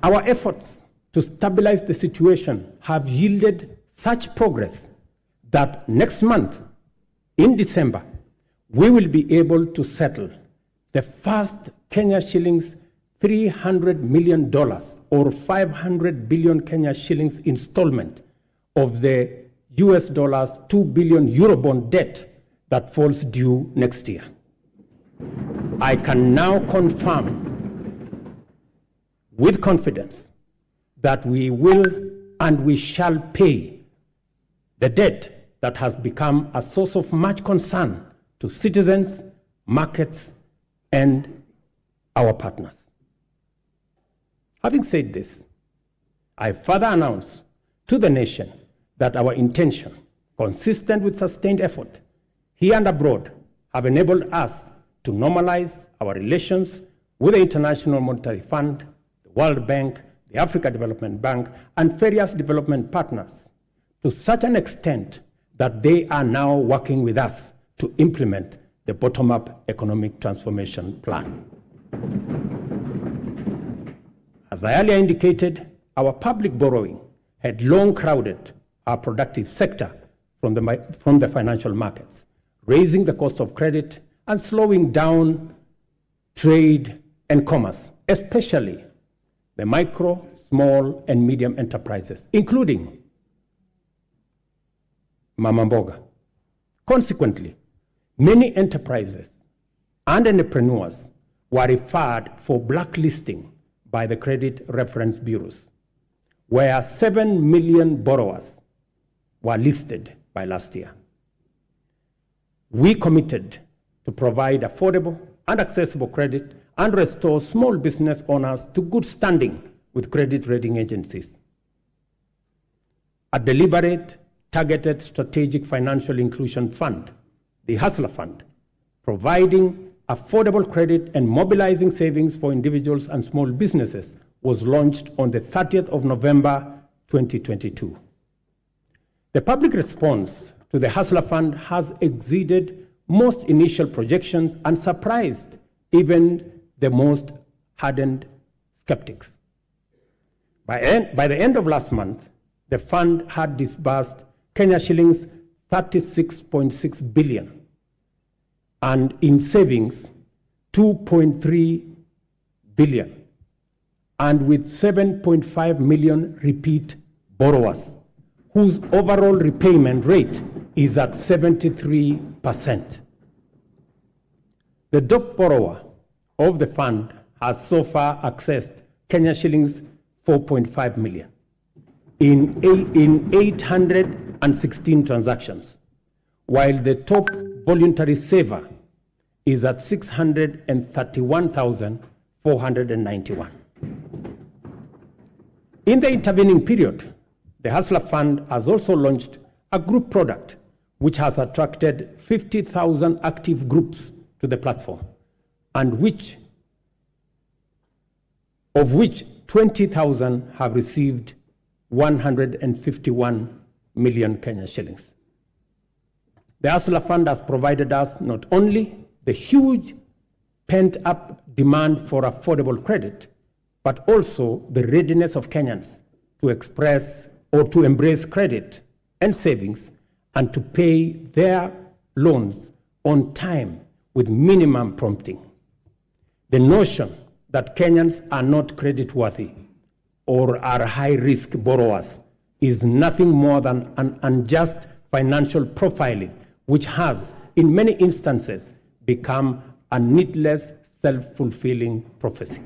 Our efforts to stabilize the situation have yielded such progress that next month, in December, we will be able to settle the first Kenya shillings $300 million or 500 billion Kenya shillings installment of the US dollars 2 billion Eurobond debt that falls due next year. I can now confirm with confidence that we will and we shall pay the debt that has become a source of much concern to citizens, markets, and our partners. Having said this, I further announce to the nation that our intention, consistent with sustained effort here and abroad, have enabled us to normalize our relations with the International Monetary Fund, the World Bank, the Africa Development Bank, and various development partners to such an extent that they are now working with us to implement the bottom-up economic transformation plan. As I earlier indicated, our public borrowing had long crowded our productive sector from the financial markets, raising the cost of credit and slowing down trade and commerce, especially the micro, small, and medium enterprises, including Mama Mboga. Consequently, many enterprises and entrepreneurs were referred for blacklisting by the credit reference bureaus, where 7 million borrowers were listed by last year. We committed to provide affordable and accessible credit and restore small business owners to good standing with credit rating agencies. A deliberate, targeted strategic financial inclusion fund, the Hustler Fund, providing affordable credit and mobilizing savings for individuals and small businesses, was launched on the 30th of November 2022. The public response to the Hustler Fund has exceeded most initial projections and surprised even the most hardened skeptics. By the end of last month, the fund had disbursed Kenya shillings 36.6 billion, and in savings, 2.3 billion, and with 7.5 million repeat borrowers, whose overall repayment rate is at 73%. The top borrower of the fund has so far accessed Kenya shillings 4.5 million in 816 transactions, while the top voluntary saver is at 631,491. In the intervening period, the Hustler Fund has also launched a group product which has attracted 50,000 active groups to the platform, and of which 20,000 have received 151 million Kenya shillings. The Hustler Fund has provided us not only the huge pent-up demand for affordable credit, but also the readiness of Kenyans to express or to embrace credit and savings and to pay their loans on time with minimum prompting. The notion that Kenyans are not creditworthy or are high-risk borrowers is nothing more than an unjust financial profiling, which has, in many instances, become a needless, self-fulfilling prophecy.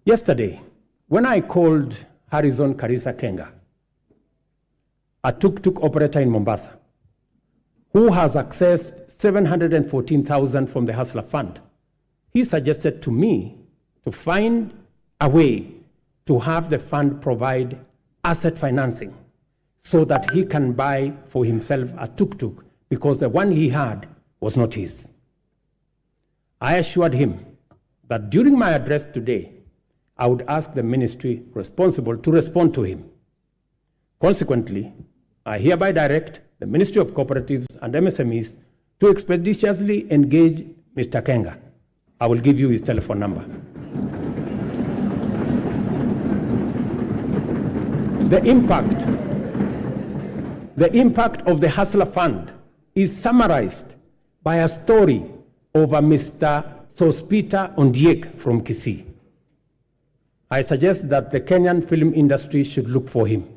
Yesterday, when I called Harrison Karisa Kenga, a tuk-tuk operator in Mombasa, who has accessed 714,000 from the Hustler Fund, he suggested to me to find a way to have the fund provide asset financing so that he can buy for himself a tuk-tuk because the one he had was not his. I assured him that during my address today, I would ask the ministry responsible to respond to him. Consequently, I hereby direct the Ministry of Cooperatives and MSMEs to expeditiously engage Mr. Kenga. I will give you his telephone number. The impact of the Hustler Fund is summarized by a story of a Mr. Sospita Ondiek from Kisii. I suggest that the Kenyan film industry should look for him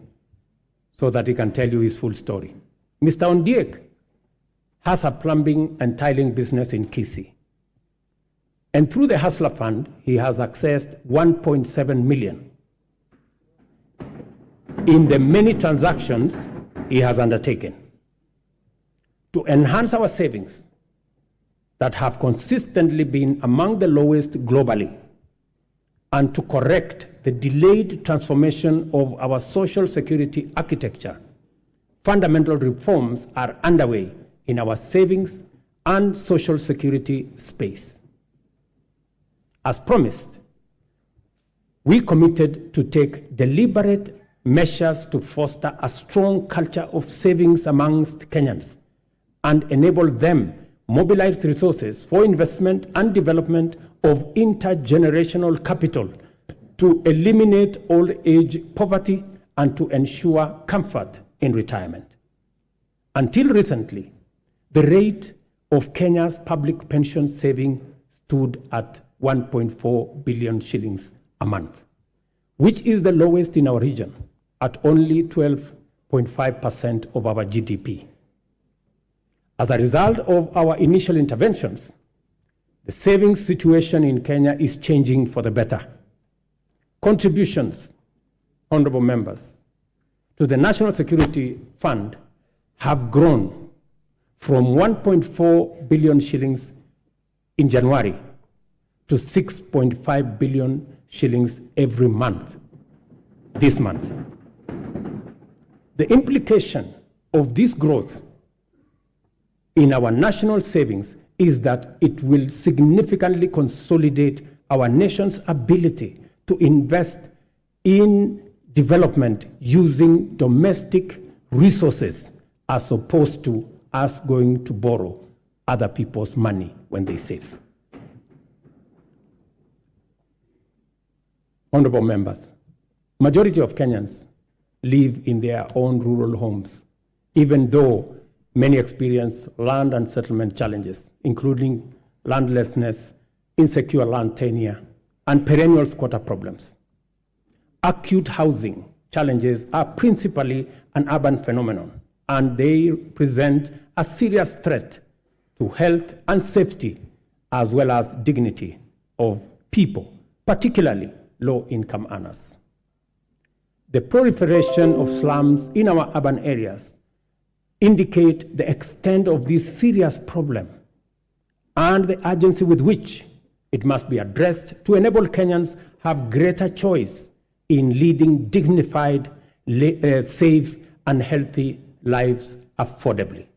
so that he can tell you his full story. Mr. Ondiek has a plumbing and tiling business in Kisii. And through the Hustler Fund, he has accessed 1.7 million in the many transactions he has undertaken to enhance our savings that have consistently been among the lowest globally, and to correct the delayed transformation of our social security architecture. Fundamental reforms are underway in our savings and social security space. As promised, we committed to take deliberate measures to foster a strong culture of savings amongst Kenyans and enable them mobilize resources for investment and development of intergenerational capital to eliminate old age poverty and to ensure comfort in retirement. Until recently, the rate of Kenya's public pension saving stood at 1.4 billion shillings a month, which is the lowest in our region at only 12.5% of our GDP. As a result of our initial interventions, the savings situation in Kenya is changing for the better. Contributions, honorable members, to the National Security Fund have grown from 1.4 billion shillings in January to 6.5 billion shillings every month, this month. The implication of this growth in our national savings is that it will significantly consolidate our nation's ability to invest in development using domestic resources as opposed to us going to borrow other people's money when they save. Honorable members, majority of Kenyans live in their own rural homes, even though many experience land and settlement challenges, including landlessness, insecure land tenure, and perennial squatter problems. Acute housing challenges are principally an urban phenomenon, and they present a serious threat to health and safety, as well as dignity of people, particularly low-income earners. The proliferation of slums in our urban areas indicate the extent of this serious problem and the urgency with which it must be addressed to enable Kenyans have greater choice in leading dignified, safe, and healthy lives affordably.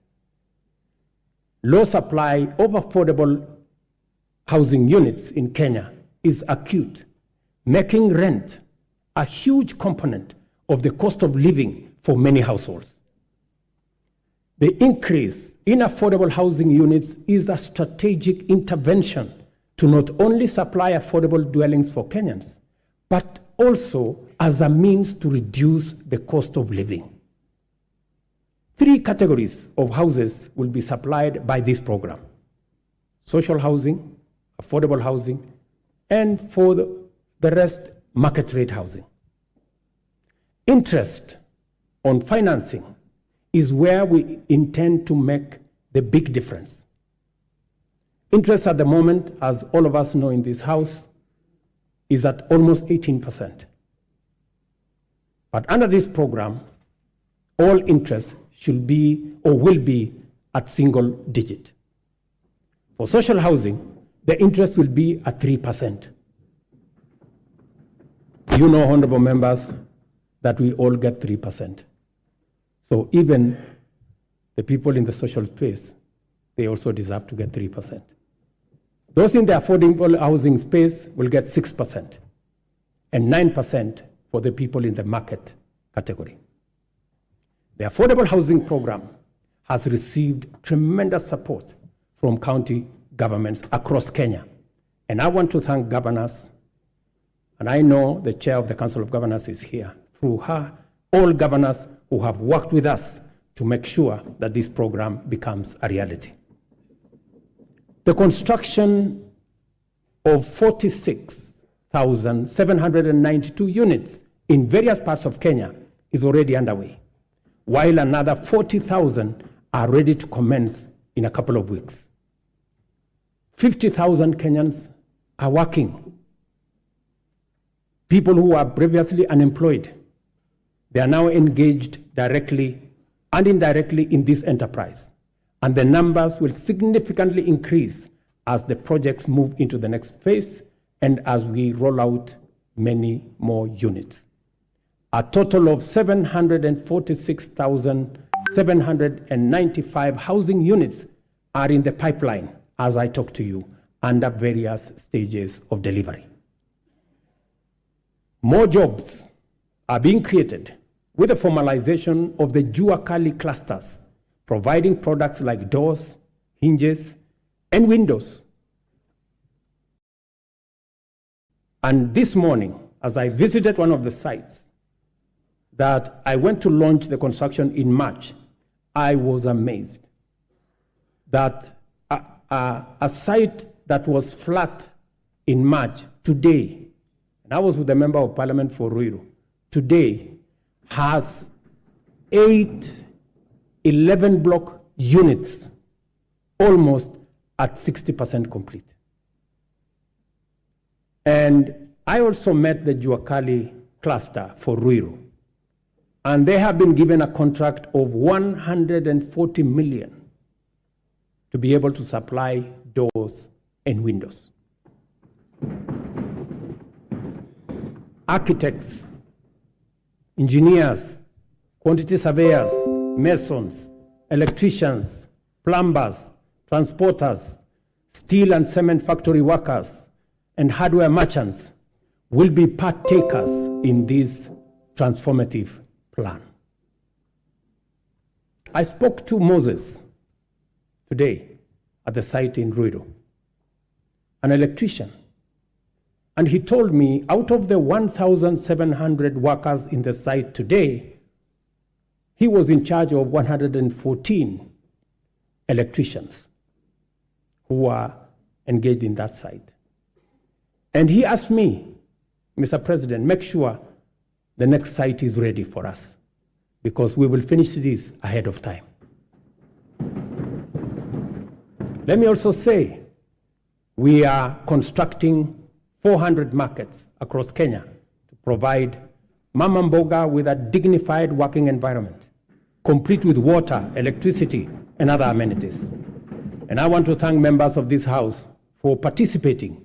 Low supply of affordable housing units in Kenya is acute, making rent a huge component of the cost of living for many households. The increase in affordable housing units is a strategic intervention to not only supply affordable dwellings for Kenyans, but also as a means to reduce the cost of living. 3 categories of houses will be supplied by this program: social housing, affordable housing, and for the rest, market rate housing. Interest on financing is where we intend to make the big difference. Interest at the moment, as all of us know in this house, is at almost 18%. But under this program, all interest should be or will be at single digit. For social housing, the interest will be at 3%. You know, honorable members, that we all get 3%. So even the people in the social space, they also deserve to get 3%. Those in the affordable housing space will get 6%, and 9% for the people in the market category. The affordable housing program has received tremendous support from county governments across Kenya. And I want to thank governors, and I know the chair of the Council of Governors is here, through her, all governors who have worked with us to make sure that this program becomes a reality. The construction of 46,792 units in various parts of Kenya is already underway, while another 40,000 are ready to commence in a couple of weeks. 50,000 Kenyans are working. People who were previously unemployed, they are now engaged directly and indirectly in this enterprise. And the numbers will significantly increase as the projects move into the next phase and as we roll out many more units. A total of 746,795 housing units are in the pipeline as I talk to you, under various stages of delivery. More jobs are being created with the formalization of the Jua Kali clusters, providing products like doors, hinges, and windows. And this morning, as I visited one of the sites that I went to launch the construction in March, I was amazed that a site that was flat in March today, and I was with the Member of Parliament for Ruto, today has 8 11-block units, almost at 60% complete. And I also met the Jua Kali cluster for Ruto, and they have been given a contract of 140 million to be able to supply doors and windows. Architects, engineers, quantity surveyors, masons, electricians, plumbers, transporters, steel and cement factory workers, and hardware merchants will be partakers in this transformative plan. I spoke to Moses today at the site in Ruto, an electrician, and he told me out of the 1,700 workers in the site today, he was in charge of 114 electricians who are engaged in that site. And he asked me, Mr. President, make sure the next site is ready for us, because we will finish this ahead of time. Let me also say, we are constructing 400 markets across Kenya to provide Mama Mboga with a dignified working environment, complete with water, electricity, and other amenities. And I want to thank members of this House for participating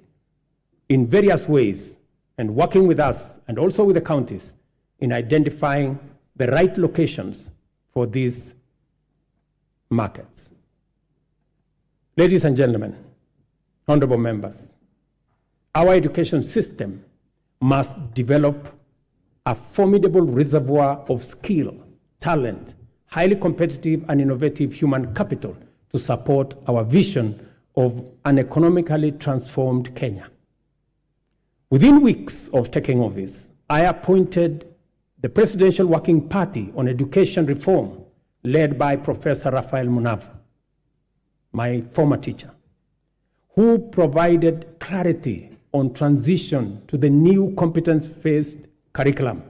in various ways and working with us and also with the counties in identifying the right locations for these markets. Ladies and gentlemen, honorable members, our education system must develop a formidable reservoir of skill, talent, highly competitive and innovative human capital to support our vision of an economically transformed Kenya. Within weeks of taking office, I appointed the Presidential Working Party on Education Reform, led by Professor Raphael Munavu, my former teacher, who provided clarity on transition to the new competence-based curriculum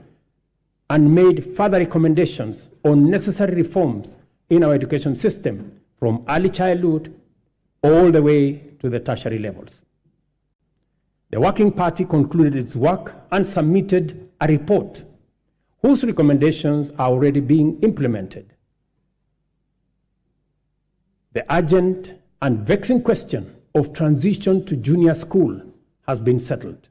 and made further recommendations on necessary reforms in our education system from early childhood all the way to the tertiary levels. The Working Party concluded its work and submitted a report whose recommendations are already being implemented. The urgent and vexing question of transition to junior school has been settled,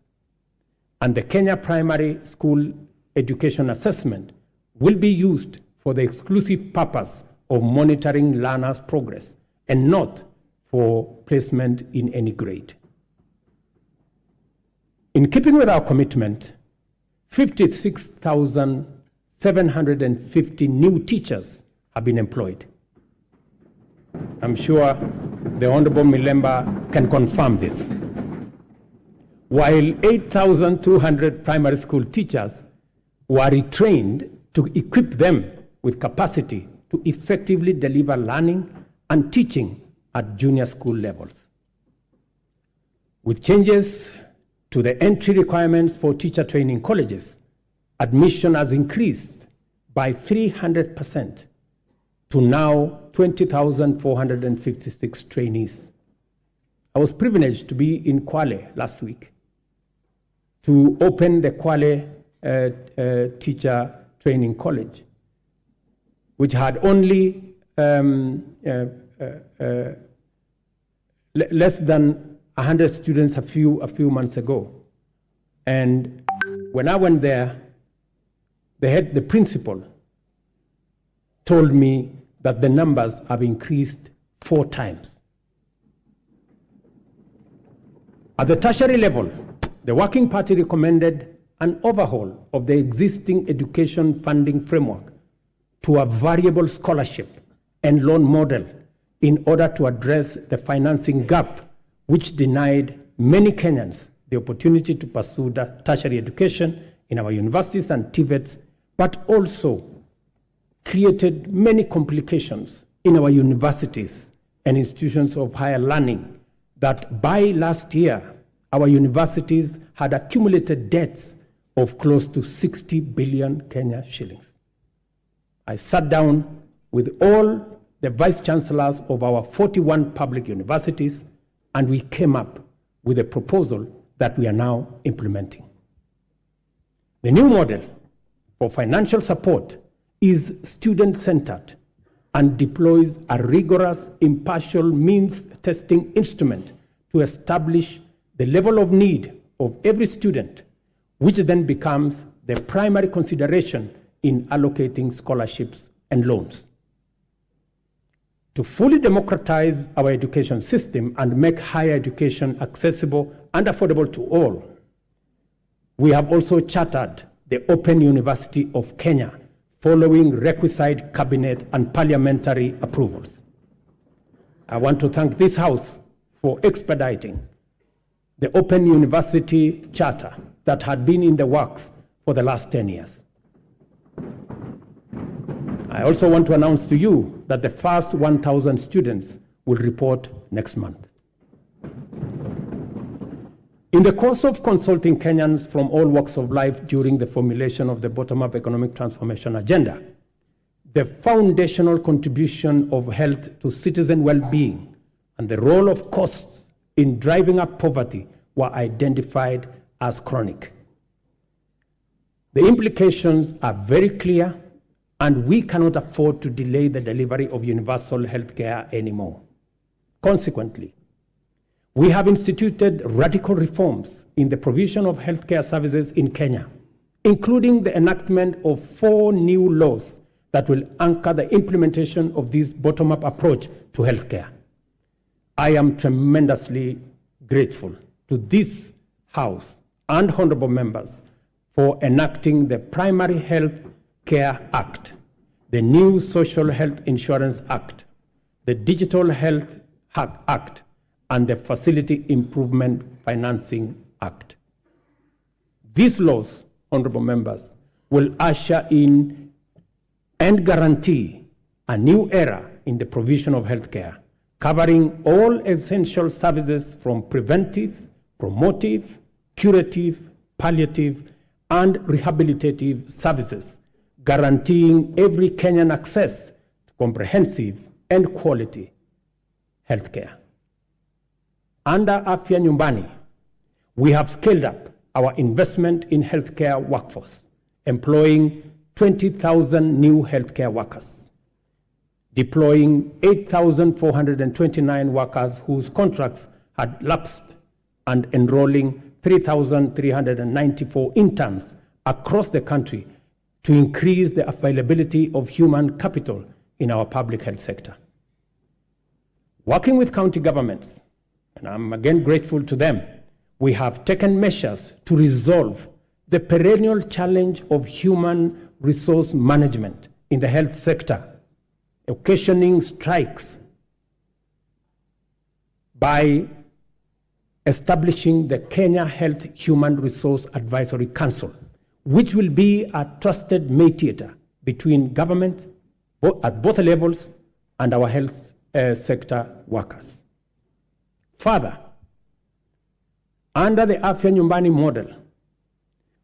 and the Kenya primary school education assessment will be used for the exclusive purpose of monitoring learners' progress and not for placement in any grade. In keeping with our commitment, 56,750 new teachers have been employed. I'm sure the Honorable Milemba can confirm this. While 8,200 primary school teachers were retrained to equip them with capacity to effectively deliver learning and teaching at junior school levels. With changes to the entry requirements for teacher training colleges, admission has increased by 300% to now 20,456 trainees. I was privileged to be in Kwale last week to open the Kwale Teacher Training College, which had only less than 100 students a few months ago. And when I went there, the principal told me that the numbers have increased 4 times. At the tertiary level, the Working Party recommended an overhaul of the existing education funding framework to a variable scholarship and loan model in order to address the financing gap which denied many Kenyans the opportunity to pursue tertiary education in our universities and TVETs, but also created many complications in our universities and institutions of higher learning that by last year, our universities had accumulated debts of close to 60 billion Kenya shillings. I sat down with all the vice chancellors of our 41 public universities, and we came up with a proposal that we are now implementing. The new model for financial support is student-centered and deploys a rigorous, impartial means testing instrument to establish the level of need of every student, which then becomes the primary consideration in allocating scholarships and loans. To fully democratize our education system and make higher education accessible and affordable to all, we have also chartered the Open University of Kenya, following requisite cabinet and parliamentary approvals. I want to thank this House for expediting the Open University Charter that had been in the works for the last 10 years. I also want to announce to you that the first 1,000 students will report next month. In the course of consulting Kenyans from all walks of life during the formulation of the bottom-up economic transformation agenda, the foundational contribution of health to citizen well-being and the role of costs in driving up poverty were identified as chronic. The implications are very clear, and we cannot afford to delay the delivery of universal health care anymore. Consequently, we have instituted radical reforms in the provision of healthcare services in Kenya, including the enactment of 4 new laws that will anchor the implementation of this bottom-up approach to healthcare. I am tremendously grateful to this House and honorable members for enacting the Primary Health Care Act, the new Social Health Insurance Act, the Digital Health Act, and the Facility Improvement Financing Act. These laws, honorable members, will usher in and guarantee a new era in the provision of healthcare, covering all essential services from preventive, promotive, curative, palliative, and rehabilitative services, guaranteeing every Kenyan access to comprehensive and quality healthcare. Under Afya Nyumbani, we have scaled up our investment in healthcare workforce, employing 20,000 new healthcare workers, deploying 8,429 workers whose contracts had lapsed, and enrolling 3,394 interns across the country to increase the availability of human capital in our public health sector. Working with county governments, and I'm again grateful to them, we have taken measures to resolve the perennial challenge of human resource management in the health sector, occasioning strikes, by establishing the Kenya Health Human Resource Advisory Council, which will be a trusted mediator between government at both levels and our health sector workers. Further, under the Afya Nyumbani model,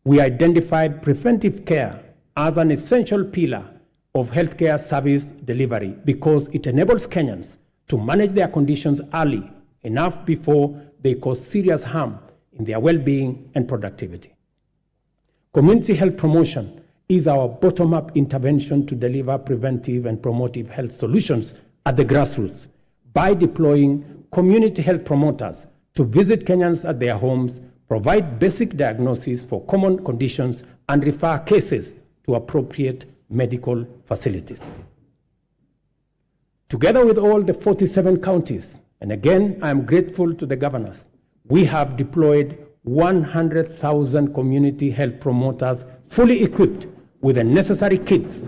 we identified preventive care as an essential pillar of healthcare service delivery because it enables Kenyans to manage their conditions early enough before they cause serious harm in their well-being and productivity. Community health promotion is our bottom-up intervention to deliver preventive and promotive health solutions at the grassroots by deploying community health promoters to visit Kenyans at their homes, provide basic diagnoses for common conditions, and refer cases to appropriate medical facilities. Together with all the 47 counties, and again, I am grateful to the governors, we have deployed 100,000 community health promoters fully equipped with the necessary kits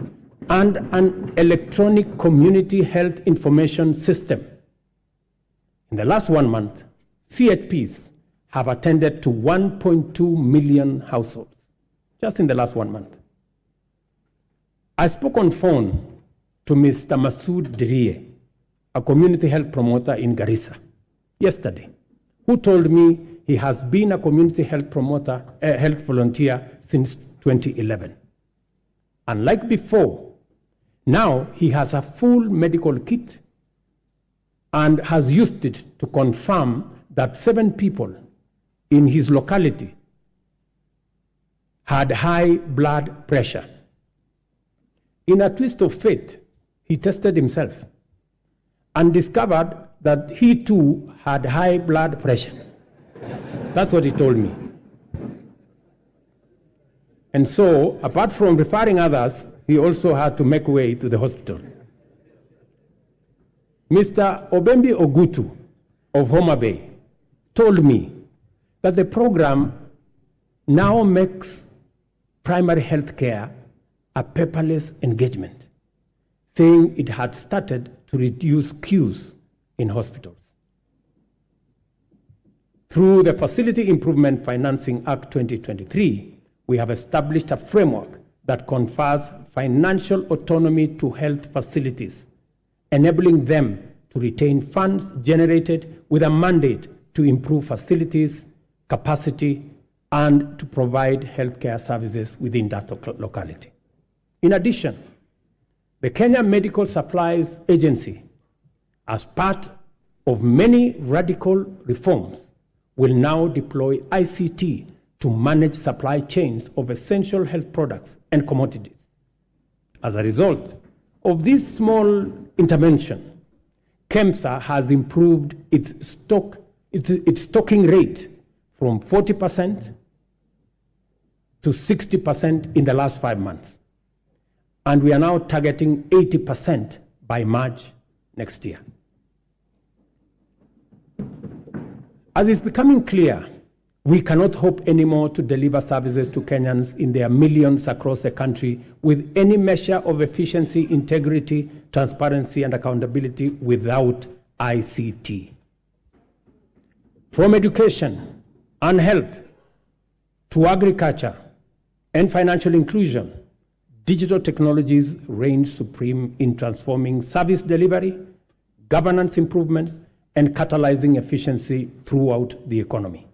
and an electronic community health information system. In the last 1 month, CHPs have attended to 1.2 million households, just in the last 1 month. I spoke on phone to Mr. Masood Dirie, a community health promoter in Garissa, yesterday, who told me he has been a community health promoter, health volunteer since 2011. Unlike before, now he has a full medical kit and has used it to confirm that 7 people in his locality had high blood pressure. In a twist of fate, he tested himself and discovered that he too had high blood pressure. That's what he told me. And so, apart from referring others, he also had to make way to the hospital. Mr. Obembi Ogutu of Homa Bay told me that the program now makes primary health care a paperless engagement, saying it had started to reduce queues in hospitals. Through the Facility Improvement Financing Act 2023, we have established a framework that confers financial autonomy to health facilities, enabling them to retain funds generated with a mandate to improve facilities, capacity, and to provide healthcare services within that locality. In addition, the Kenya Medical Supplies Agency, as part of many radical reforms, will now deploy ICT to manage supply chains of essential health products and commodities. As a result of this small intervention, KEMSA has improved its stocking rate from 40% to 60% in the last 5 months. And we are now targeting 80% by March next year. As is becoming clear, we cannot hope anymore to deliver services to Kenyans in their millions across the country with any measure of efficiency, integrity, transparency, and accountability without ICT. From education and health to agriculture and financial inclusion, digital technologies reign supreme in transforming service delivery, governance improvements, and catalyzing efficiency throughout the economy.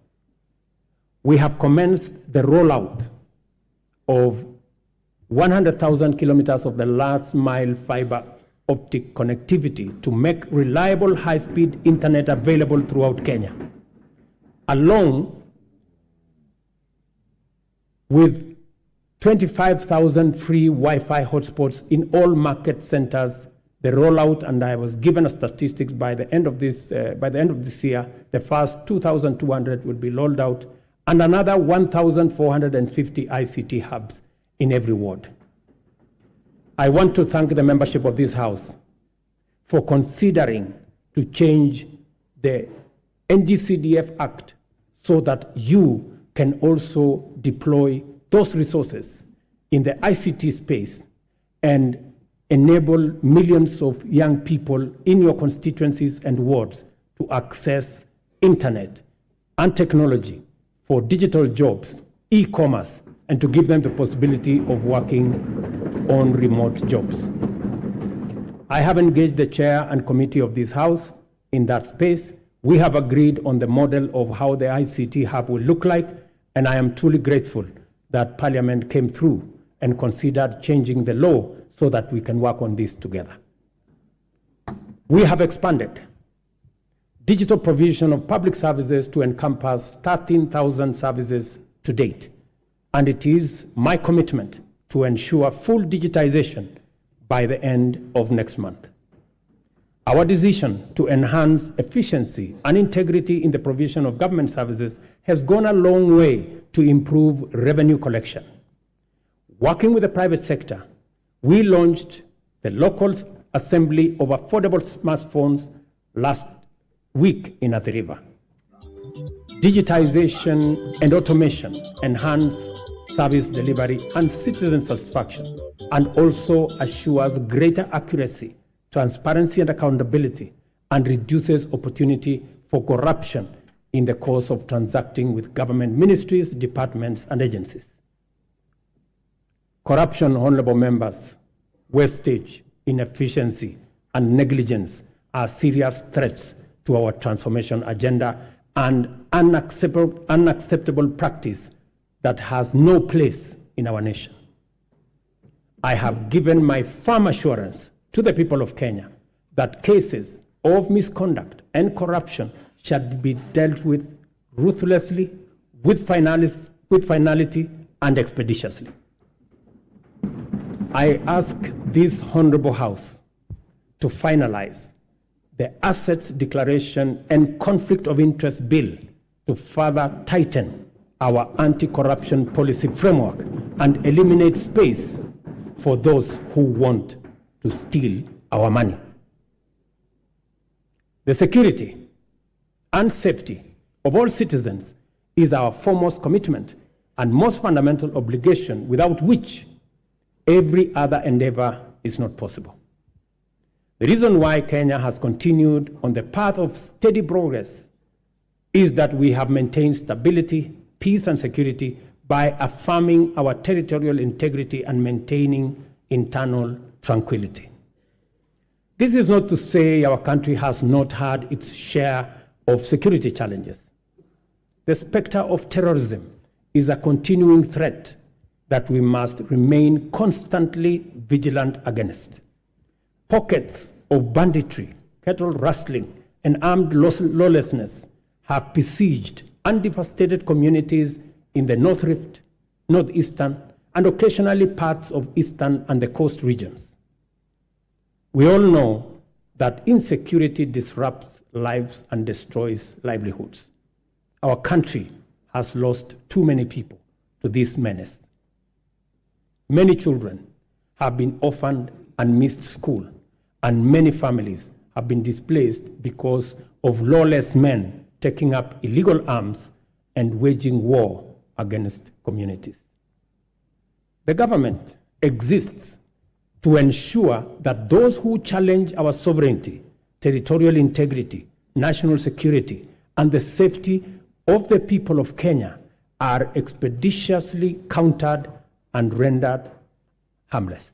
We have commenced the rollout of 100,000 kilometers of the last mile fiber optic connectivity to make reliable high-speed internet available throughout Kenya, along with 25,000 free Wi-Fi hotspots in all market centers. The rollout, and I was given a statistics by the end of this year, the first 2,200 will be rolled out, and another 1,450 ICT hubs in every ward. I want to thank the membership of this House for considering to change the NGCDF Act so that you can also deploy those resources in the ICT space and enable millions of young people in your constituencies and wards to access internet and technology for digital jobs, e-commerce, and to give them the possibility of working on remote jobs. I have engaged the chair and committee of this House in that space. We have agreed on the model of how the ICT hub will look like, and I am truly grateful that Parliament came through and considered changing the law so that we can work on this together. We have expanded digital provision of public services to encompass 13,000 services to date, and it is my commitment to ensure full digitization by the end of next month. Our decision to enhance efficiency and integrity in the provision of government services has gone a long way to improve revenue collection. Working with the private sector, we launched the local assembly of affordable smartphones last week in Athi River. Digitization and automation enhance service delivery and citizen satisfaction, and also assures greater accuracy, transparency, and accountability, and reduces opportunity for corruption in the course of transacting with government ministries, departments, and agencies. Corruption, honorable members, wastage, inefficiency, and negligence are serious threats to our transformation agenda and unacceptable practice that has no place in our nation. I have given my firm assurance to the people of Kenya that cases of misconduct and corruption shall be dealt with ruthlessly, with finality, and expeditiously. I ask this honorable House to finalize the Assets Declaration and Conflict of Interest Bill to further tighten our anti-corruption policy framework and eliminate space for those who want to steal our money. The security and safety of all citizens is our foremost commitment and most fundamental obligation, without which every other endeavor is not possible. The reason why Kenya has continued on the path of steady progress is that we have maintained stability, peace, and security by affirming our territorial integrity and maintaining internal tranquility. This is not to say our country has not had its share of security challenges. The specter of terrorism is a continuing threat that we must remain constantly vigilant against. Pockets of banditry, cattle rustling, and armed lawlessness have besieged and devastated communities in the North Rift, Northeastern, and occasionally parts of Eastern and the coast regions. We all know that insecurity disrupts lives and destroys livelihoods. Our country has lost too many people to this menace. Many children have been orphaned and missed school, and many families have been displaced because of lawless men taking up illegal arms and waging war against communities. The government exists to ensure that those who challenge our sovereignty, territorial integrity, national security, and the safety of the people of Kenya are expeditiously countered and rendered harmless.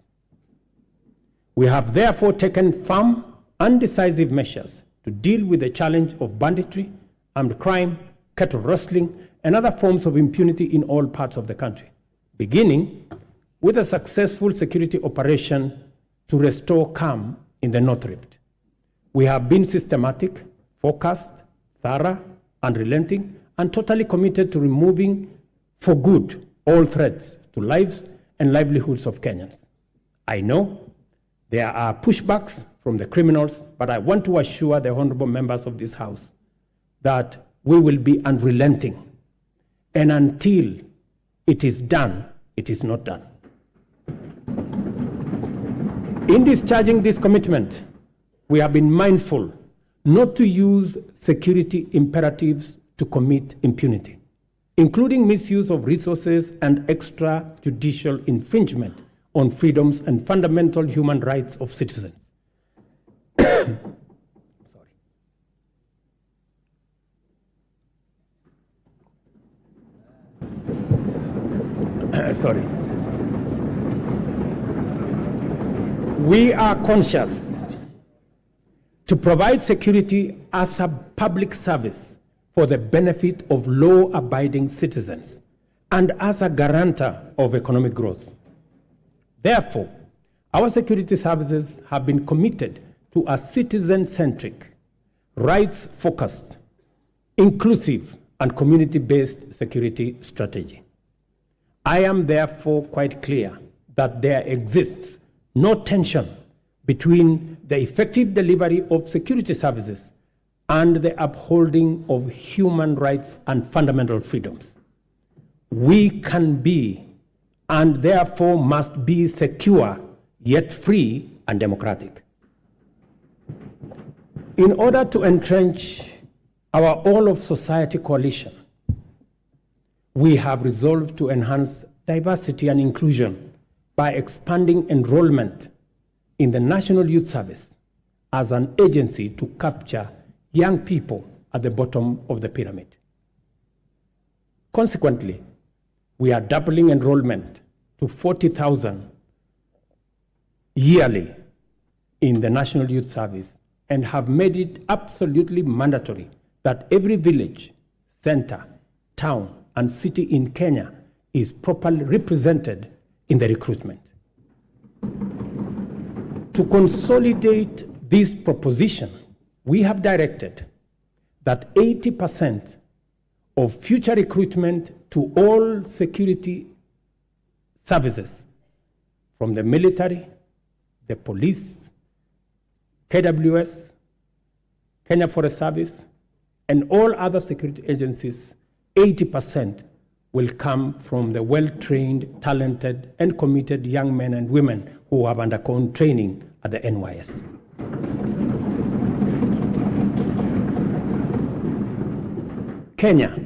We have therefore taken firm and decisive measures to deal with the challenge of banditry, armed crime, cattle rustling, and other forms of impunity in all parts of the country, beginning with a successful security operation to restore calm in the North Rift. We have been systematic, focused, thorough, unrelenting, and totally committed to removing for good all threats to lives and livelihoods of Kenyans. I know there are pushbacks from the criminals, but I want to assure the honorable members of this House that we will be unrelenting And until it is done, it is not done. In discharging this commitment, we have been mindful not to use security imperatives to commit impunity, including misuse of resources and extrajudicial infringement on freedoms and fundamental human rights of citizens. Sorry. We are conscious to provide security as a public service for the benefit of law-abiding citizens and as a guarantor of economic growth. Therefore, our security services have been committed to a citizen-centric, rights-focused, inclusive, and community-based security strategy. I am therefore quite clear that there exists no tension between the effective delivery of security services and the upholding of human rights and fundamental freedoms. We can be and therefore must be secure, yet free and democratic. In order to entrench our all-of-society coalition, we have resolved to enhance diversity and inclusion by expanding enrollment in the National Youth Service as an agency to capture young people at the bottom of the pyramid. Consequently, we are doubling enrollment to 40,000 yearly in the National Youth Service and have made it absolutely mandatory that every village, center, town, and city in Kenya is properly represented in the recruitment. To consolidate this proposition, we have directed that 80% of future recruitment to all security services, from the military, the police, KWS, Kenya Forest Service, and all other security agencies, 80% will come from the well-trained, talented, and committed young men and women who have undergone training at the NYS. Kenya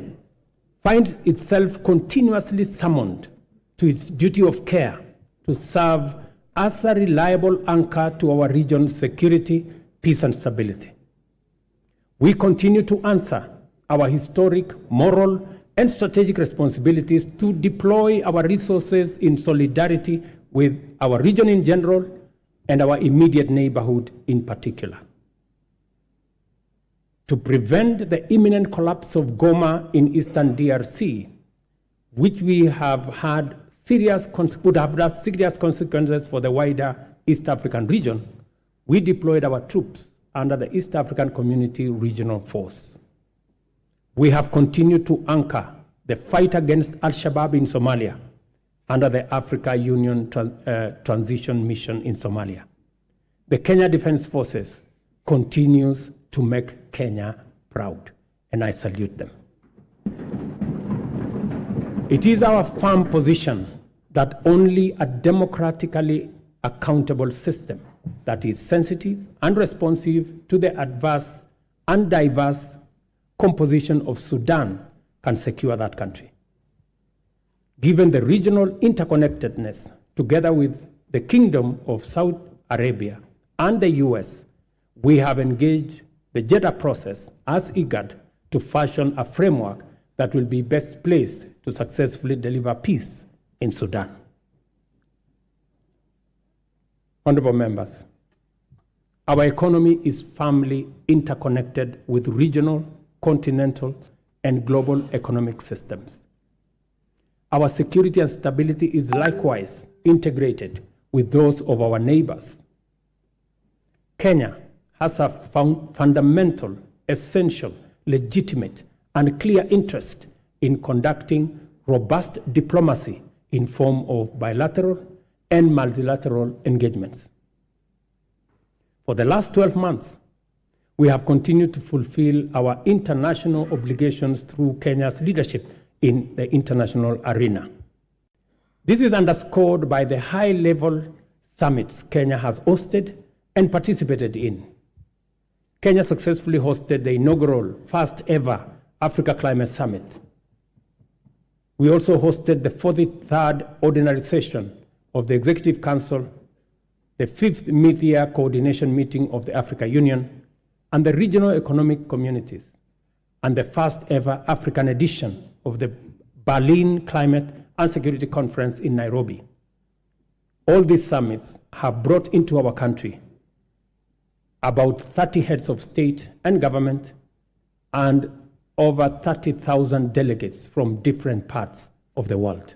finds itself continuously summoned to its duty of care to serve as a reliable anchor to our region's security, peace, and stability. We continue to answer our historic, moral, and strategic responsibilities to deploy our resources in solidarity with our region in general and our immediate neighborhood in particular. To prevent the imminent collapse of Goma in eastern DRC, which we have had would have had serious consequences for the wider East African region, we deployed our troops under the East African Community Regional Force. We have continued to anchor the fight against Al-Shabaab in Somalia under the Africa Union Transition Mission in Somalia. The Kenya Defense Forces continues to make Kenya proud, and I salute them. It is our firm position that only a democratically accountable system that is sensitive and responsive to the adverse and diverse composition of Sudan can secure that country. Given the regional interconnectedness, together with the Kingdom of Saudi Arabia and the US, we have engaged the Jeddah process as IGAD to fashion a framework that will be best placed to successfully deliver peace in Sudan. Honorable members, our economy is firmly interconnected with regional, continental, and global economic systems. Our security and stability is likewise integrated with those of our neighbors. Kenya has a fundamental, essential, legitimate, and clear interest in conducting robust diplomacy in form of bilateral and multilateral engagements. For the last 12 months, we have continued to fulfill our international obligations through Kenya's leadership in the international arena. This is underscored by the high-level summits Kenya has hosted and participated in. Kenya successfully hosted the inaugural first-ever Africa Climate Summit. We also hosted the 43rd Ordinary Session of the Executive Council, the 5th Mid-Year Coordination Meeting of the Africa Union, and the Regional Economic Communities, and the first-ever African edition of the Berlin Climate and Security Conference in Nairobi. All these summits have brought into our country about 30 heads of state and government and over 30,000 delegates from different parts of the world.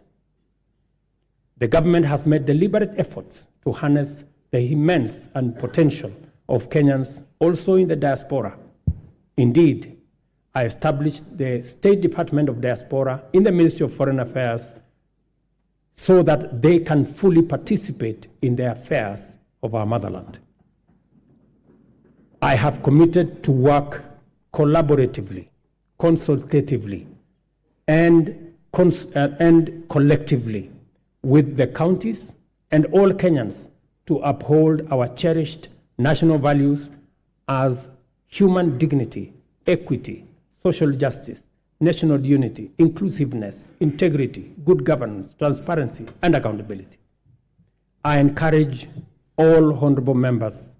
The government has made deliberate efforts to harness the immense and potential of Kenyans also in the diaspora. Indeed, I established the State Department of Diaspora in the Ministry of Foreign Affairs so that they can fully participate in the affairs of our motherland. I have committed to work collaboratively, consultatively, and collectively with the counties and all Kenyans to uphold our cherished national values as human dignity, equity, social justice, national unity, inclusiveness, integrity, good governance, transparency, and accountability. I encourage all honorable members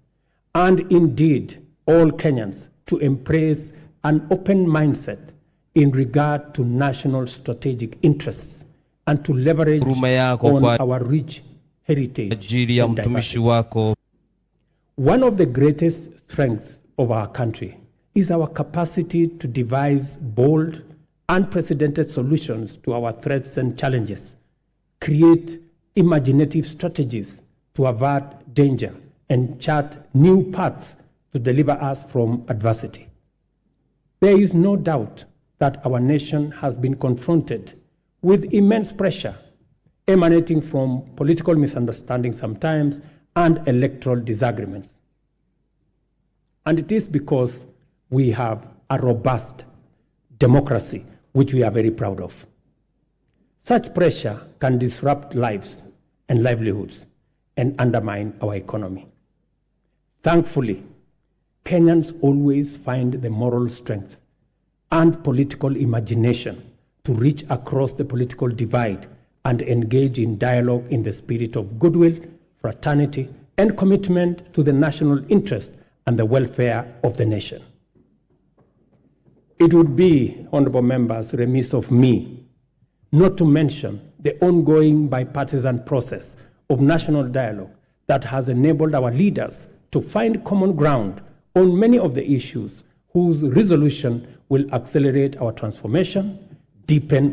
and indeed all Kenyans to embrace an open mindset in regard to national strategic interests and to leverage on our rich heritage and diversity. One of the greatest strengths of our country is our capacity to devise bold, unprecedented solutions to our threats and challenges, create imaginative strategies to avert danger, and chart new paths to deliver us from adversity. There is no doubt that our nation has been confronted with immense pressure emanating from political misunderstandings sometimes and electoral disagreements. And it is because we have a robust democracy, which we are very proud of. Such pressure can disrupt lives and livelihoods and undermine our economy. Thankfully, Kenyans always find the moral strength and political imagination to reach across the political divide and engage in dialogue in the spirit of goodwill, fraternity, and commitment to the national interest and the welfare of the nation. It would be, honorable members, remiss of me not to mention the ongoing bipartisan process of national dialogue that has enabled our leaders to find common ground on many of the issues whose resolution will accelerate our transformation, deepen